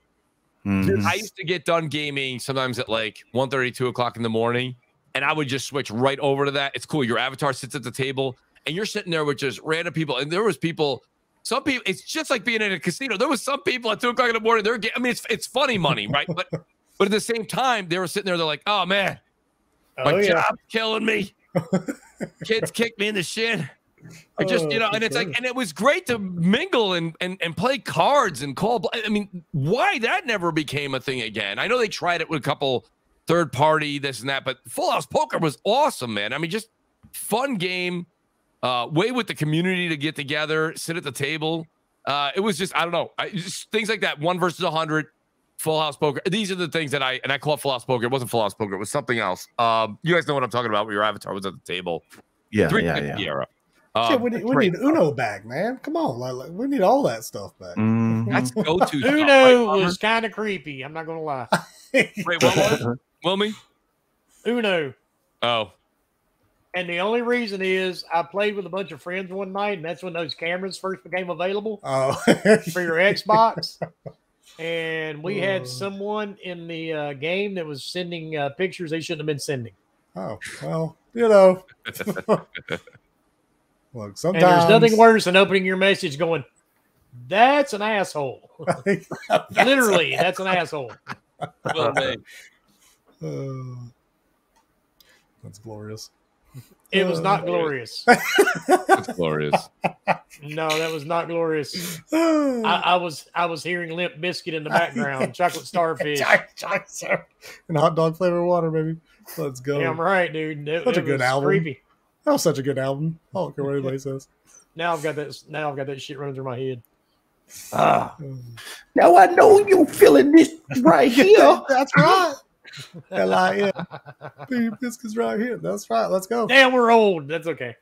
Mm-hmm. Dude, I used to get done gaming sometimes at like 1:30, 2 o'clock in the morning. And I would just switch right over to that. It's cool. Your avatar sits at the table and you're sitting there with just random people. And there was people some people, it's just like being in a casino. There was some people at 2 o'clock in the morning. I mean, it's funny money, right? But at the same time, they were sitting there. They're like, "Oh man, my job's killing me. Kids kicked me in the shin." Or just and it's like, and it was great to mingle and play cards and call. I mean, why that never became a thing again? I know they tried it with a couple third party this and that, but Full House Poker was awesome, man. I mean, just fun game. Way with the community to get together, sit at the table. It was just, I don't know, just things like that. 1 versus 100, Full House Poker. These are the things that I call it Full House Poker. It wasn't Full House Poker. It was something else. You guys know what I'm talking about. Where your avatar was at the table. Yeah. Era. Shit, we need Uno back, man. Come on, like, we need all that stuff back. That's go-to. Uno was kind of creepy. I'm not gonna lie. Wait, what was? Wilmy? Uno. Oh. And the only reason is I played with a bunch of friends one night, and that's when those cameras first became available for your Xbox. And we had someone in the game that was sending pictures they shouldn't have been sending. Oh, well, you know. Look, sometimes... And there's nothing worse than opening your message going, "That's an asshole." Literally, that's an asshole. Well, that's glorious. It was not glorious. It's glorious. No, that was not glorious. I was hearing Limp Bizkit in the background, Chocolate Starfish, and hot dog flavor water, baby. Let's go. Damn right, dude. Such a good album. Creepy. That was such a good album. I don't care what anybody says. Now I've got that shit running through my head. Now I know you feeling this right here. That's right. Biscuits right here. That's right. Let's go. Damn, we're old. That's okay.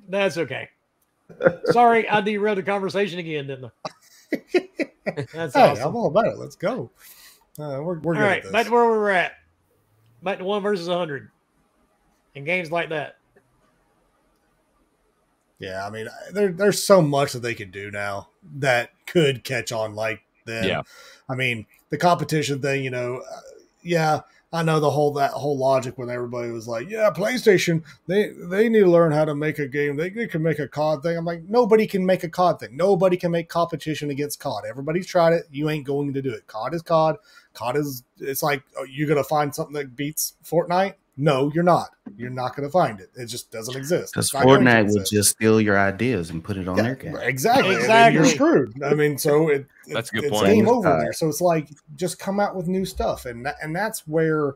That's okay. Sorry, I derailed the conversation again, didn't I? That's awesome. I'm all about it. Let's go. We're good. All right, back to where we were at. Back to 1 versus 100. And games like that. Yeah, I mean, there's so much that they could do now that could catch on like them. Yeah. I mean, the competition thing, you know, I know that whole logic when everybody was like, yeah, PlayStation, they need to learn how to make a game. They can make a COD thing. I'm like, nobody can make a COD thing. Nobody can make competition against COD. Everybody's tried it. You ain't going to do it. COD is COD. COD is, it's like, you're going to find something that beats Fortnite? No, you're not. You're not going to find it. It just doesn't exist. Because Fortnite would just steal your ideas and put it on their game. Exactly. And you're screwed. I mean, so that's a good it's point. game over there. So it's like, just come out with new stuff. And that's where,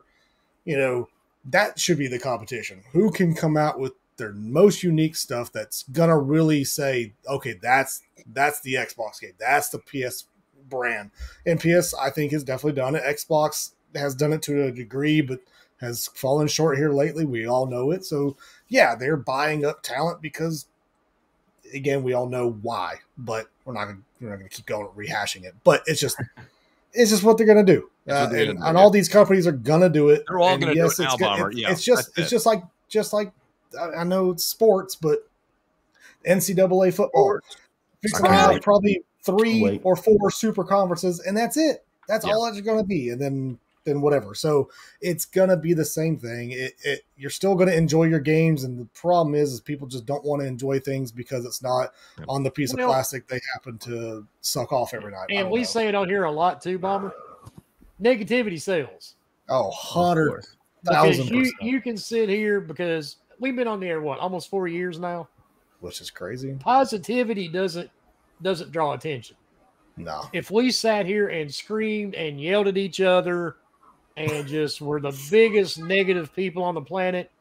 you know, that should be the competition. Who can come out with their most unique stuff that's going to really say, okay, that's the Xbox game. That's the PS brand. And PS, I think, has definitely done it. Xbox has done it to a degree, but has fallen short here lately. We all know it. So yeah, they're buying up talent because, again, we all know why, but we're not going to keep going rehashing it, but it's just what they're going to do. And all these companies are going to do it. They're all going to do it now, Bomber. It's just like, I know it's sports, but NCAA football, fixing to have probably 3 or 4 super conferences, and that's it. That's all it's going to be. And then whatever. So it's going to be the same thing. You're still going to enjoy your games. And the problem is people just don't want to enjoy things because it's not on the piece of plastic they happen to suck off every night. And we say it on here a lot too, Bomber. Negativity sells. Oh, 100,000%. You can sit here because we've been on the air, almost 4 years now? Which is crazy. Positivity doesn't draw attention. No. If we sat here and screamed and yelled at each other and just were the biggest negative people on the planet,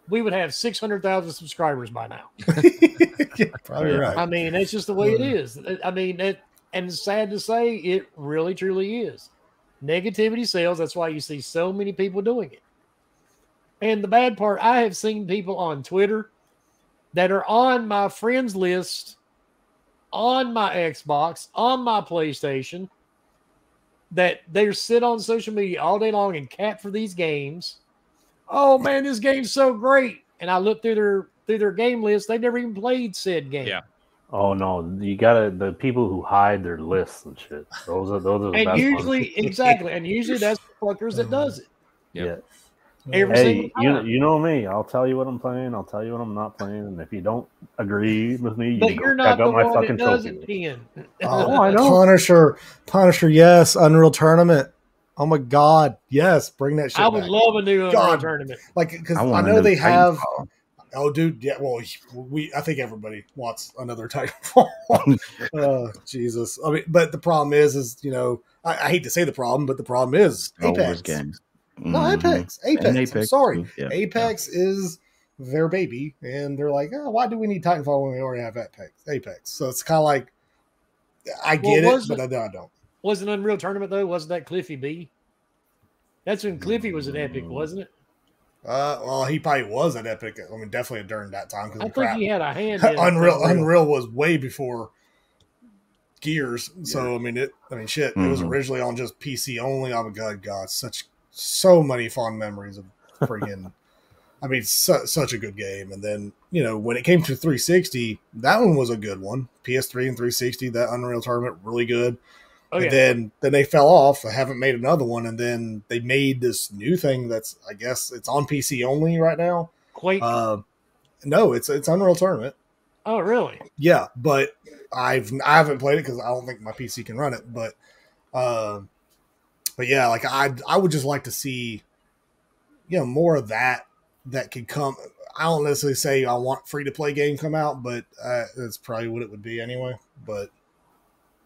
we would have 600,000 subscribers by now. Probably right. I mean, that's just the way it is. I mean, and it's sad to say, it really, truly is. Negativity sells. That's why you see so many people doing it. And the bad part, I have seen people on Twitter that are on my friends list, on my Xbox, on my PlayStation, that they sit on social media all day long and cap for these games. Oh man, this game's so great. And I look through their game list, they've never even played said game. Yeah. Oh no, you gotta the people who hide their lists and shit. Those are the and best usually ones. Exactly. And usually that's the fuckers that does it. Yep. Hey, you know me. I'll tell you what I'm playing. I'll tell you what I'm not playing. And if you don't agree with me, you you're go not check out my one fucking that does trophy. it, Oh, I know. Punisher, yes. Unreal Tournament. Oh my God, yes. Bring that shit I would back. love a new Unreal Tournament. Like, because I know they have. Oh, dude, yeah. Well, I think everybody wants another Titanfall. Jesus. I mean, but the problem is you know, I hate to say the problem, but the problem is Apex games. No, Apex. I'm sorry. Yeah. Apex is their baby, and they're like, oh, why do we need Titanfall when we already have Apex? So it's kind of like, I get it, but I don't. Was an Unreal Tournament though? Wasn't that Cliffy B? That's when Cliffy was an Epic, wasn't it? Well, he probably was an Epic. I mean, definitely during that time. I think he had a hand in Unreal was way before Gears. So I mean, shit. It was originally on just PC only. Oh my God, so many fond memories of friggin'. I mean, such a good game. And then, you know, when it came to 360, that one was a good one. PS3 and 360, that Unreal Tournament, really good. Okay. And then they fell off. I haven't made another one, and then they made this new thing that's, I guess, it's on PC only right now. Quake? No, it's Unreal Tournament. Oh, really? Yeah, but I haven't played it because I don't think my PC can run it. But yeah, like I would just like to see, you know, more of that could come. I don't necessarily say I want free to play game come out, but that's probably what it would be anyway. But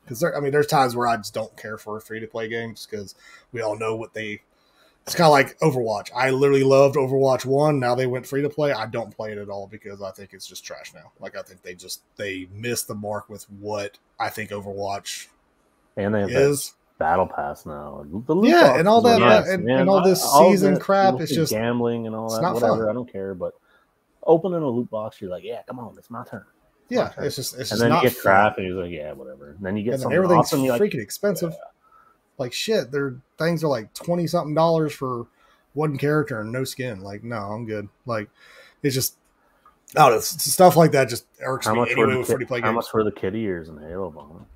because there's times where I just don't care for free to play games because we all know what they. It's kind of like Overwatch. I literally loved Overwatch 1. Now they went free to play. I don't play it at all because I think it's just trash now. Like I think they missed the mark with what I think Overwatch and they have is. Battle Pass now. And all that nice, and all this season crap. It's just gambling and all that. Whatever. Fun. I don't care, but opening a loot box, you're like, yeah, come on, it's my turn. Yeah, it's just and then not you get crap, and he's like, yeah, whatever. And then you get something everything's awesome, freaking expensive. Yeah. Like shit, things are like $20-something for one character and no skin. Like, no, I'm good. Like, it's just stuff like that just irks me anyway with free to play games. How much for the kitty ears in Halo Bomb?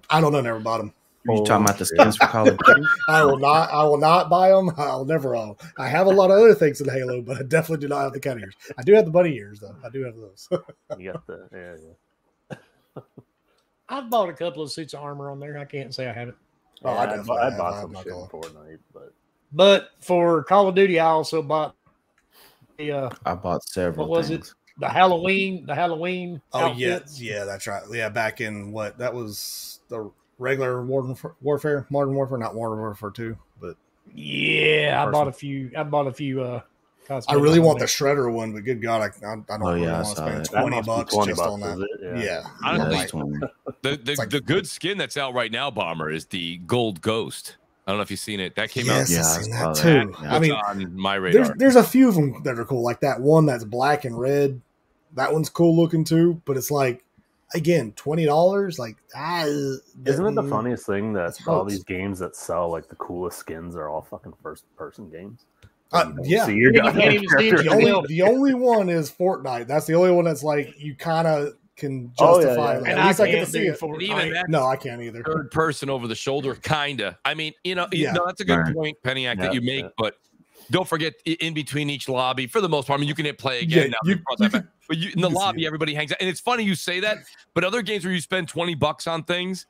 I don't know, never bought them. Are you talking about the skins for Call of Duty? I will not buy them. I'll never own. I have a lot of other things in Halo, but I definitely do not have the cat ears. I do have the bunny ears, though. I do have those. You got the I've bought a couple of suits of armor on there. I can't say I haven't. Oh, yeah, I bought some shit in Fortnite, but for Call of Duty, I also bought the. I bought several. What was it? The Halloween. Oh outfits. Yeah, that's right. Yeah, back in that was the regular Modern Warfare, not Modern Warfare 2, but yeah, I bought a few. I really want the Shredder one, but good God, I don't really want to spend $20 just on that. Yeah. Honestly, the good skin that's out right now, Bomber, is the Gold Ghost. I don't know if you've seen it. That came out. Yeah, I've seen that too. I mean, on my radar. There's a few of them that are cool, like that one that's black and red. That one's cool looking too, but it's like, again, $20. Like, isn't it the funniest thing that all these games that sell like the coolest skins are all fucking first-person games? Yeah. So you're the only one is Fortnite. That's the only one that's like you kind of can justify. And at least I get to see it. Even no, I can't either. Third person over the shoulder, kinda. I mean, no, that's a good point, Peniac, that you make. But don't forget, in between each lobby, for the most part, I mean, you can hit play again now. But in the lobby, everybody hangs out, and it's funny you say that. But other games where you spend $20 on things,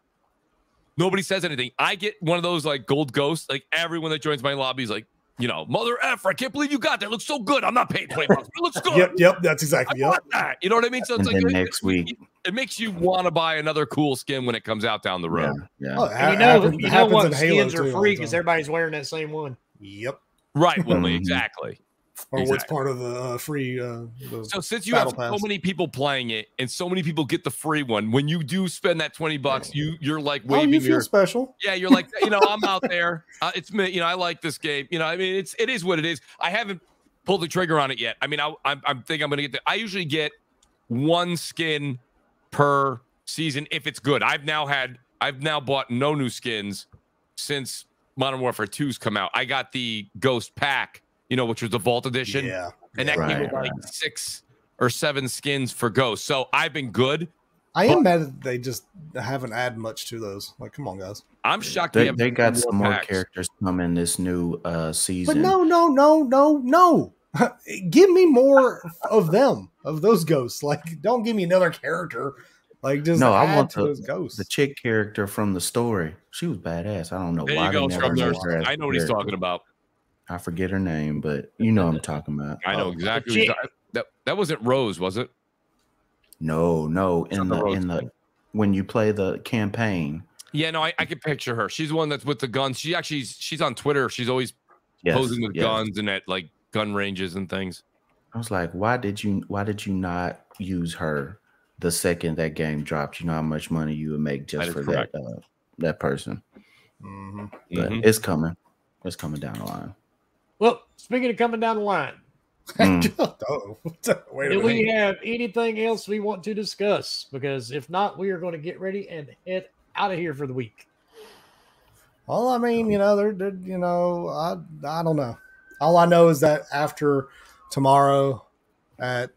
nobody says anything. I get one of those like gold ghosts. Like everyone that joins my lobby is like, you know, mother effer, I can't believe you got that. It looks so good. I'm not paying $20. It looks good. Yep, that's exactly that. You know what I mean? So it's like next week. It makes you want to buy another cool skin when it comes out down the road. Yeah. You know what skins are free because everybody's wearing that same one. Yep. Right, Willie, exactly. Or what's part of the free so since you have so many people playing it and so many people get the free one, when you do spend that $20, you're like waving you feel special. Yeah, you're like, you know, I'm out there. It's me, you know, I like this game. You know, I mean, it is what it is. I haven't pulled the trigger on it yet. I mean, I think I'm gonna get I usually get one skin per season if it's good. I've now bought no new skins since Modern Warfare 2's come out. I got the Ghost Pack, you know, which was the Vault Edition. Yeah. And that came with like 6 or 7 skins for Ghost. So I've been good. I am mad that they just haven't added much to those. Like, come on, guys. I'm shocked they got some more characters coming this new season. But no. Give me more of them, of those ghosts. Like, don't give me another character. Like, just I want those ghosts. The chick character from the story. She was badass. I don't know there why you go, they never Nurse. her I know what he's talking about. I forget her name, but you know what I'm talking about. I know exactly. That wasn't Rose, was it? No. In the when you play the campaign. Yeah, no, I can picture her. She's the one that's with the guns. She's on Twitter. She's always posing with guns and at like gun ranges and things. I was like, why did you not use her the second that game dropped? You know how much money you would make just for that person. Mm-hmm. But it's coming. It's coming down the line. Well, speaking of coming down the line, do we have anything else we want to discuss? Because if not, we are going to get ready and head out of here for the week. Well, I mean, I don't know. All I know is that after tomorrow at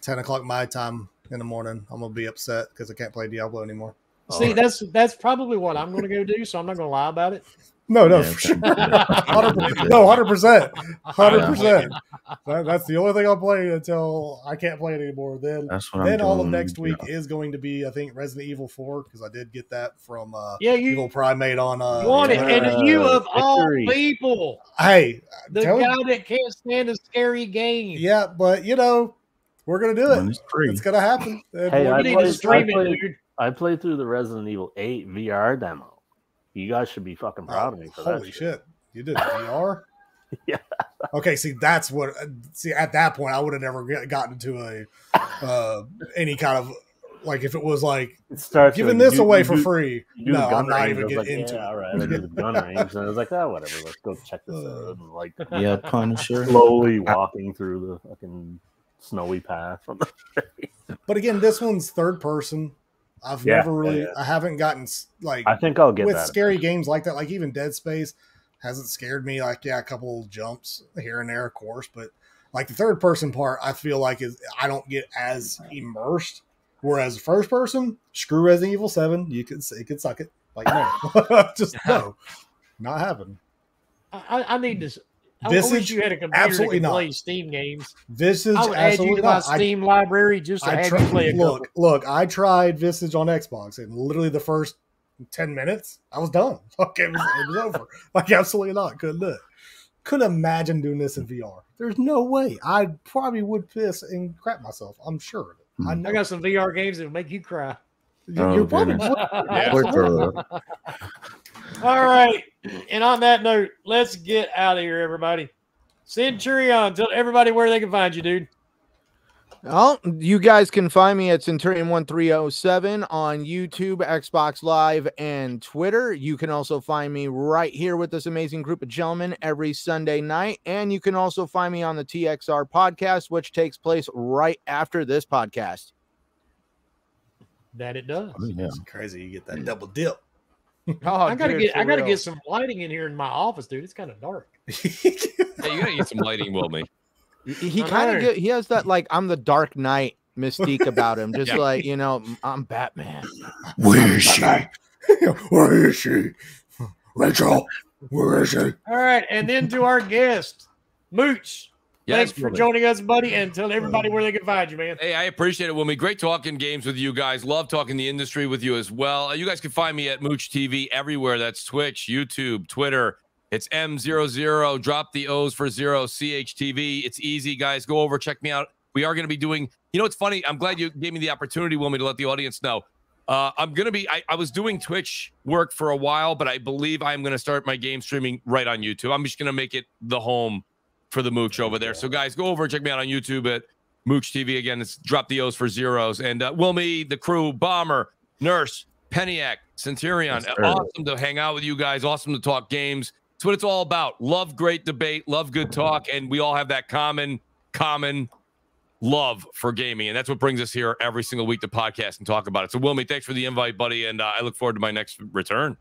10 o'clock my time in the morning, I'm going to be upset because I can't play Diablo anymore. See, that's probably what I'm going to go do, so I'm not going to lie about it. No, for sure. 100%. 100%. That's the only thing I'll play until I can't play it anymore. Then all of next week is going to be, I think, Resident Evil 4, because I did get that from Evil Primate on. And you of all people. Hey. The guy that can't stand a scary game. Yeah, but, we're going to do it. It's going to happen. Hey, I played through the Resident Evil 8 VR demo. You guys should be fucking proud of me for that. Holy shit. You did VR? Yeah. Okay, see, that's what. See, at that point, I would have never gotten to any kind of, like, if it was like giving this away for free. No, I'm not even getting into it. All right, I do the gun range, and I was like, whatever. Let's go check this out. And like, Punisher, slowly walking through the fucking snowy path from the. But again, this one's third person. I've never really, I haven't gotten like. I think I'll get with that scary games like that. Like even Dead Space hasn't scared me. Like a couple jumps here and there, of course, but like the third person part, I feel like I don't get as immersed. Whereas first person, screw Resident Evil 7, you could suck it. Like no, just no, not happening. I need this. I wish you had a computer that could play Steam games. Visage, I would add you to my Steam library just to have you play a couple. Look, I tried Visage on Xbox, and literally the first 10 minutes, I was done. Okay, it was over. Like, absolutely not. Couldn't do it. Couldn't imagine doing this in VR. There's no way. I probably would piss and crap myself. I'm sure. I got some VR games that will make you cry. You're probably All right. And on that note, let's get out of here, everybody. Centurion, tell everybody where they can find you, dude. Well, you guys can find me at Centurion1307 on YouTube, Xbox Live, and Twitter. You can also find me right here with this amazing group of gentlemen every Sunday night. And you can also find me on the TXR podcast, which takes place right after this podcast. That it does. It's crazy. You get that double dip. Oh, I gotta get some lighting in here in my office, dude. It's kind of dark. Hey, you gotta get some lighting, Wilmy. He kind of he has that like I'm the Dark Knight mystique about him, just like I'm Batman. Where is she? Where is she? Rachel, where is she? All right, and then to our guest, Mooch. Thanks for joining us, buddy, and tell everybody where they can find you, man. Hey, I appreciate it, Wilmy. Great talking games with you guys. Love talking the industry with you as well. You guys can find me at Mooch TV everywhere. That's Twitch, YouTube, Twitter. It's M00. Drop the O's for 0, CHTV. It's easy, guys. Go over, check me out. We are going to be doing, it's funny. I'm glad you gave me the opportunity, Wilmy, to let the audience know. I'm going to be, I was doing Twitch work for a while, but I believe I'm going to start my game streaming right on YouTube. I'm just going to make it the home for the Mooch over there. So guys, go over and check me out on YouTube at Mooch TV. Again, it's Drop the O's for 0s. And Wilmy, the crew, Bomber, Nurse, Peniac, Centurion. Awesome to hang out with you guys. Awesome to talk games. It's what it's all about. Love great debate. Love good talk. And we all have that common love for gaming. And that's what brings us here every single week to podcast and talk about it. So Wilmy, thanks for the invite, buddy. And I look forward to my next return.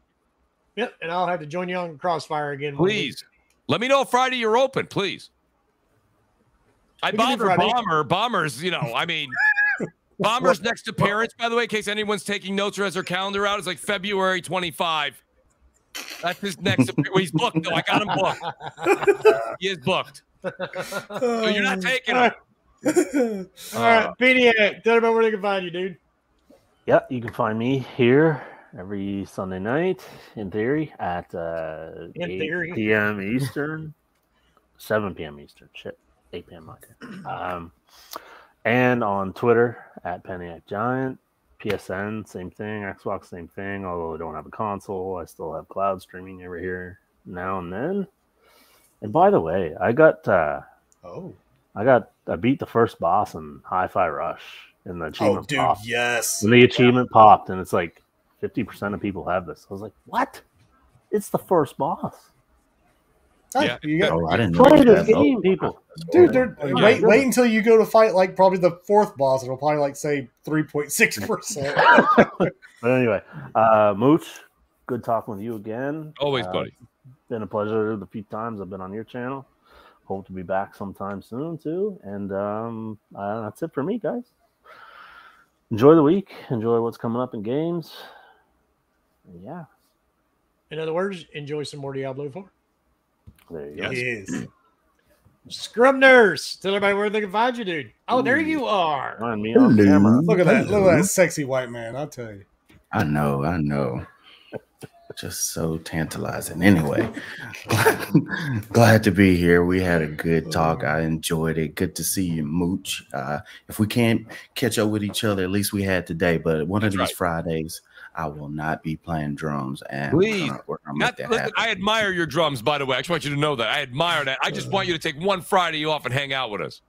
Yep. And I'll have to join you on Crossfire again. Please. Let me know if Friday you're open, please. I bother Bombers, I mean, Bomber's next appearance, by the way, in case anyone's taking notes or has their calendar out, is like February 25. That's his next appearance. Well, he's booked, though. I got him booked. He is booked. So you're not taking him. All right, PDA, tell them where they can find you, dude. Yeah, you can find me here every Sunday night, in theory, at 8 p.m. Eastern, 7 p.m. Eastern. Shit, 8 p.m. my time. And on Twitter at Peniac Giant, PSN, same thing, Xbox, same thing. Although I don't have a console, I still have cloud streaming over here now and then. And by the way, I beat the first boss in Hi-Fi Rush, and the achievement popped. Yes. And the achievement popped, and it's like 50% of people have this. I was like, what? It's the first boss. Yeah. I didn't know Play this game, people. Dude, wait until you go to fight like probably the fourth boss. It'll probably like say 3.6%. But anyway, Mooch, good talking with you again. Always, buddy. Been a pleasure the few times I've been on your channel. Hope to be back sometime soon too. And that's it for me, guys. Enjoy the week. Enjoy what's coming up in games. And yeah. In other words, enjoy some more Diablo 4. There you go. Yes. Scrub Nurse. Tell everybody where they can find you, dude. Oh, there you are. Find me on camera. Look at that sexy white man. I'll tell you. I know. Just so tantalizing. Anyway, glad to be here. We had a good talk. I enjoyed it. Good to see you, Mooch. If we can't catch up with each other, at least we had today. But one of these Fridays, I will not be playing drums. And please, listen, I admire your drums, by the way. I just want you to know that. I admire that. I just want you to take one Friday off and hang out with us.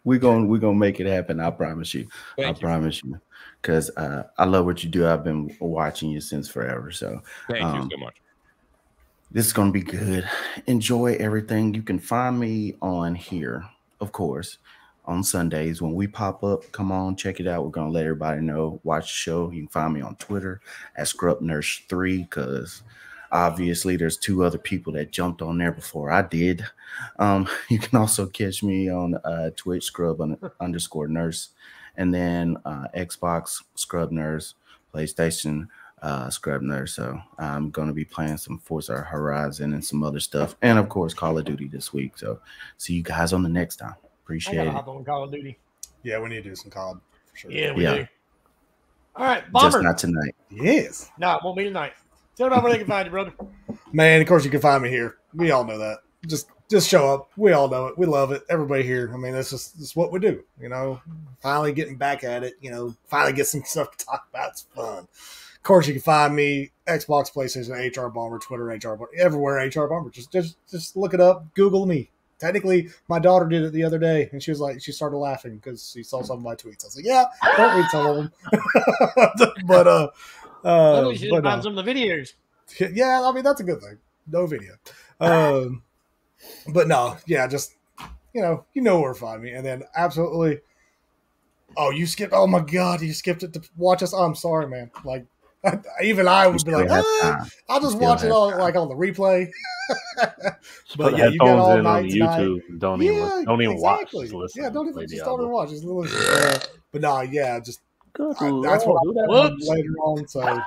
We're gonna make it happen. I promise you. I promise you. Because I love what you do. I've been watching you since forever. So thank you so much. This is going to be good. Enjoy everything. You can find me on here, of course, on Sundays when we pop up. Come on, check it out. We're going to let everybody know. Watch the show. You can find me on Twitter at ScrubNurse3 because obviously there's 2 other people that jumped on there before I did. You can also catch me on Twitch, Scrub_Nurse. And then Xbox, Scrub Nurse, PlayStation, Scrub Nurse. So I'm going to be playing some Forza Horizon and some other stuff. And, of course, Call of Duty this week. So see you guys on the next time. Appreciate it. Hop on Call of Duty. Yeah, we need to do some COD for sure. Yeah, we do. All right, Bomber. Just not tonight. Yes. No, it won't be tonight. Tell them where they can find you, brother. Man, of course you can find me here. We all know that. Just show up. We all know it. We love it. Everybody here. I mean, that's what we do. You know, finally getting back at it. You know, finally get some stuff to talk about. It's fun. Of course, you can find me Xbox, PlayStation, HR Bomber, Twitter, HR Bomber, everywhere. HR Bomber. Just look it up. Google me. Technically, my daughter did it the other day, and she started laughing because she saw some of my tweets. I was like, "Yeah, don't read some of them." but you should find some of the videos. Yeah, I mean that's a good thing. No video. But no, yeah, just you know where to find me. And then absolutely, you skipped. Oh my god, you skipped it to watch us. I'm sorry, man. Like even I would be like, I'll just watch it on the replay. But yeah, you get all night on YouTube. Don't even watch. Just listen. Yeah, don't even watch. Just listen. But no, yeah, just that's what I'm doing later on. So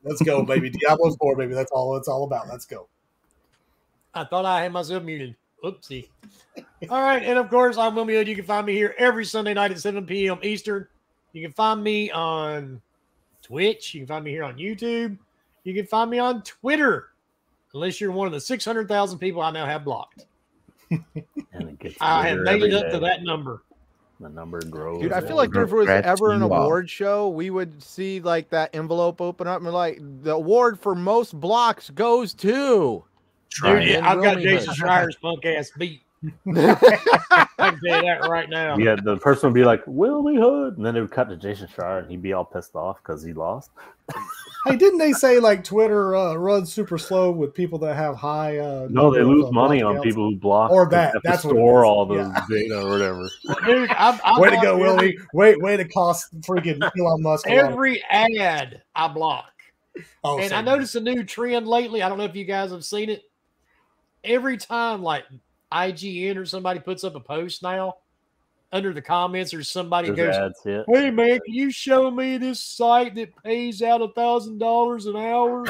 let's go, baby. Diablo 4, baby. That's all it's all about. Let's go. I thought I had myself muted. Oopsie. All right. And of course, I'm Will Mudd. You can find me here every Sunday night at 7 p.m. Eastern. You can find me on Twitch. You can find me here on YouTube. You can find me on Twitter. Unless you're one of the 600,000 people I now have blocked. And it gets I have made it up to that number. The number grows. Dude, I feel like if there was ever an award show, we would see like that envelope open up and like the award for most blocks goes to. Dude, yeah, I've got Jason Schreier's punk ass beat. I can tell you that right now. Yeah, the person would be like, Willie Hood. And then they would cut to Jason Schreier and he'd be all pissed off because he lost. Hey, didn't they say like Twitter runs super slow with people that have high? No, they lose money on people who block. Or that. That's what store all those data or whatever. Dude, way to go, Willie. Way to cost freaking Elon Musk. Every ad I block. And I noticed a new trend lately. I don't know if you guys have seen it. Every time like IGN or somebody puts up a post now, under the comments, there's somebody There's goes, ads hit. "Hey man, can you show me this site that pays out $1,000 an hour?"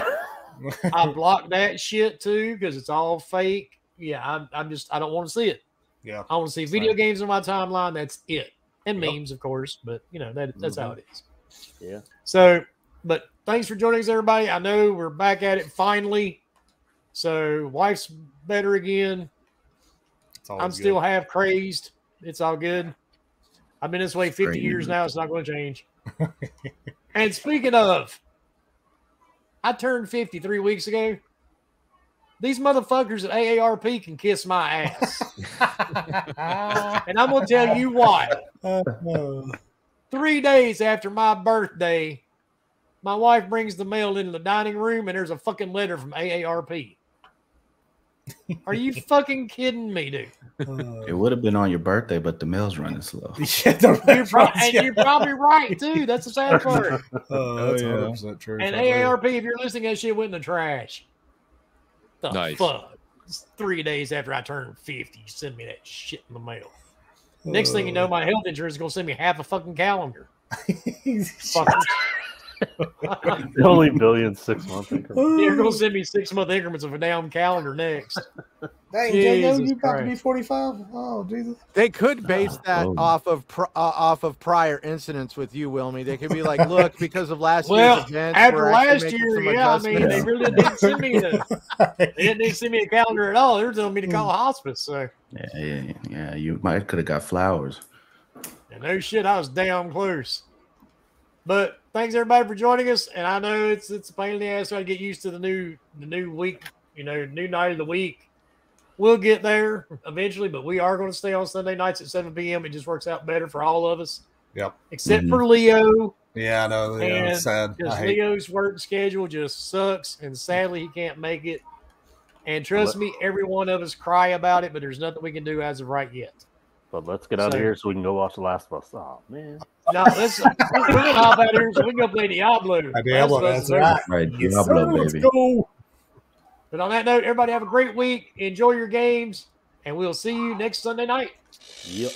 I block that shit too because it's all fake. Yeah, I'm just I don't want to see it. Yeah, I want to see video games on my timeline. That's it, and memes, of course. But you know that's how it is. Yeah. So, but thanks for joining us, everybody. I know we're back at it finally. So, wife's better again. I'm still half crazed. It's all good. I've been this way 50 years now. It's not going to change. And speaking of, I turned 50 3 weeks ago. These motherfuckers at AARP can kiss my ass. And I'm going to tell you why. 3 days after my birthday, my wife brings the mail into the dining room and there's a fucking letter from AARP. Are you fucking kidding me, dude? It would have been on your birthday, but the mail's running slow. You're probably right, too. That's the sad part. That's 100% true. And AARP, if you're listening, that shit went in the trash. The fuck? It's 3 days after I turned 50, you send me that shit in the mail. Next thing you know, my health insurance is going to send me half a fucking calendar. They only bill you in 6 month increments. You're going to send me 6 month increments of a damn calendar next. Dang, J.O., you got to be 45? Oh, Jesus. They could base that off of prior incidents with you, Wilmy. They could be like, look, because of last year's events. After last year, yeah, I mean, they really didn't send me they didn't send me a calendar at all. They were telling me to call hospice. So Yeah, you might could have got flowers. And no shit, I was damn close. But thanks everybody for joining us. And I know it's a pain in the ass trying to get used to the new week, new night of the week. We'll get there eventually, but we are going to stay on Sunday nights at 7 p.m. It just works out better for all of us. Yep. Except for Leo. Yeah, I know. Yeah, it's sad. Because Leo's work schedule just sucks, and sadly he can't make it. And trust me, every one of us cry about it, but there's nothing we can do as of right yet. But let's get out of here so we can go watch The Last of Us. Oh, man. No, we're going to hop out here so we can go play Diablo. That's right. Right, Diablo, baby. Let's go. But on that note, everybody have a great week. Enjoy your games, and we'll see you next Sunday night. Yep.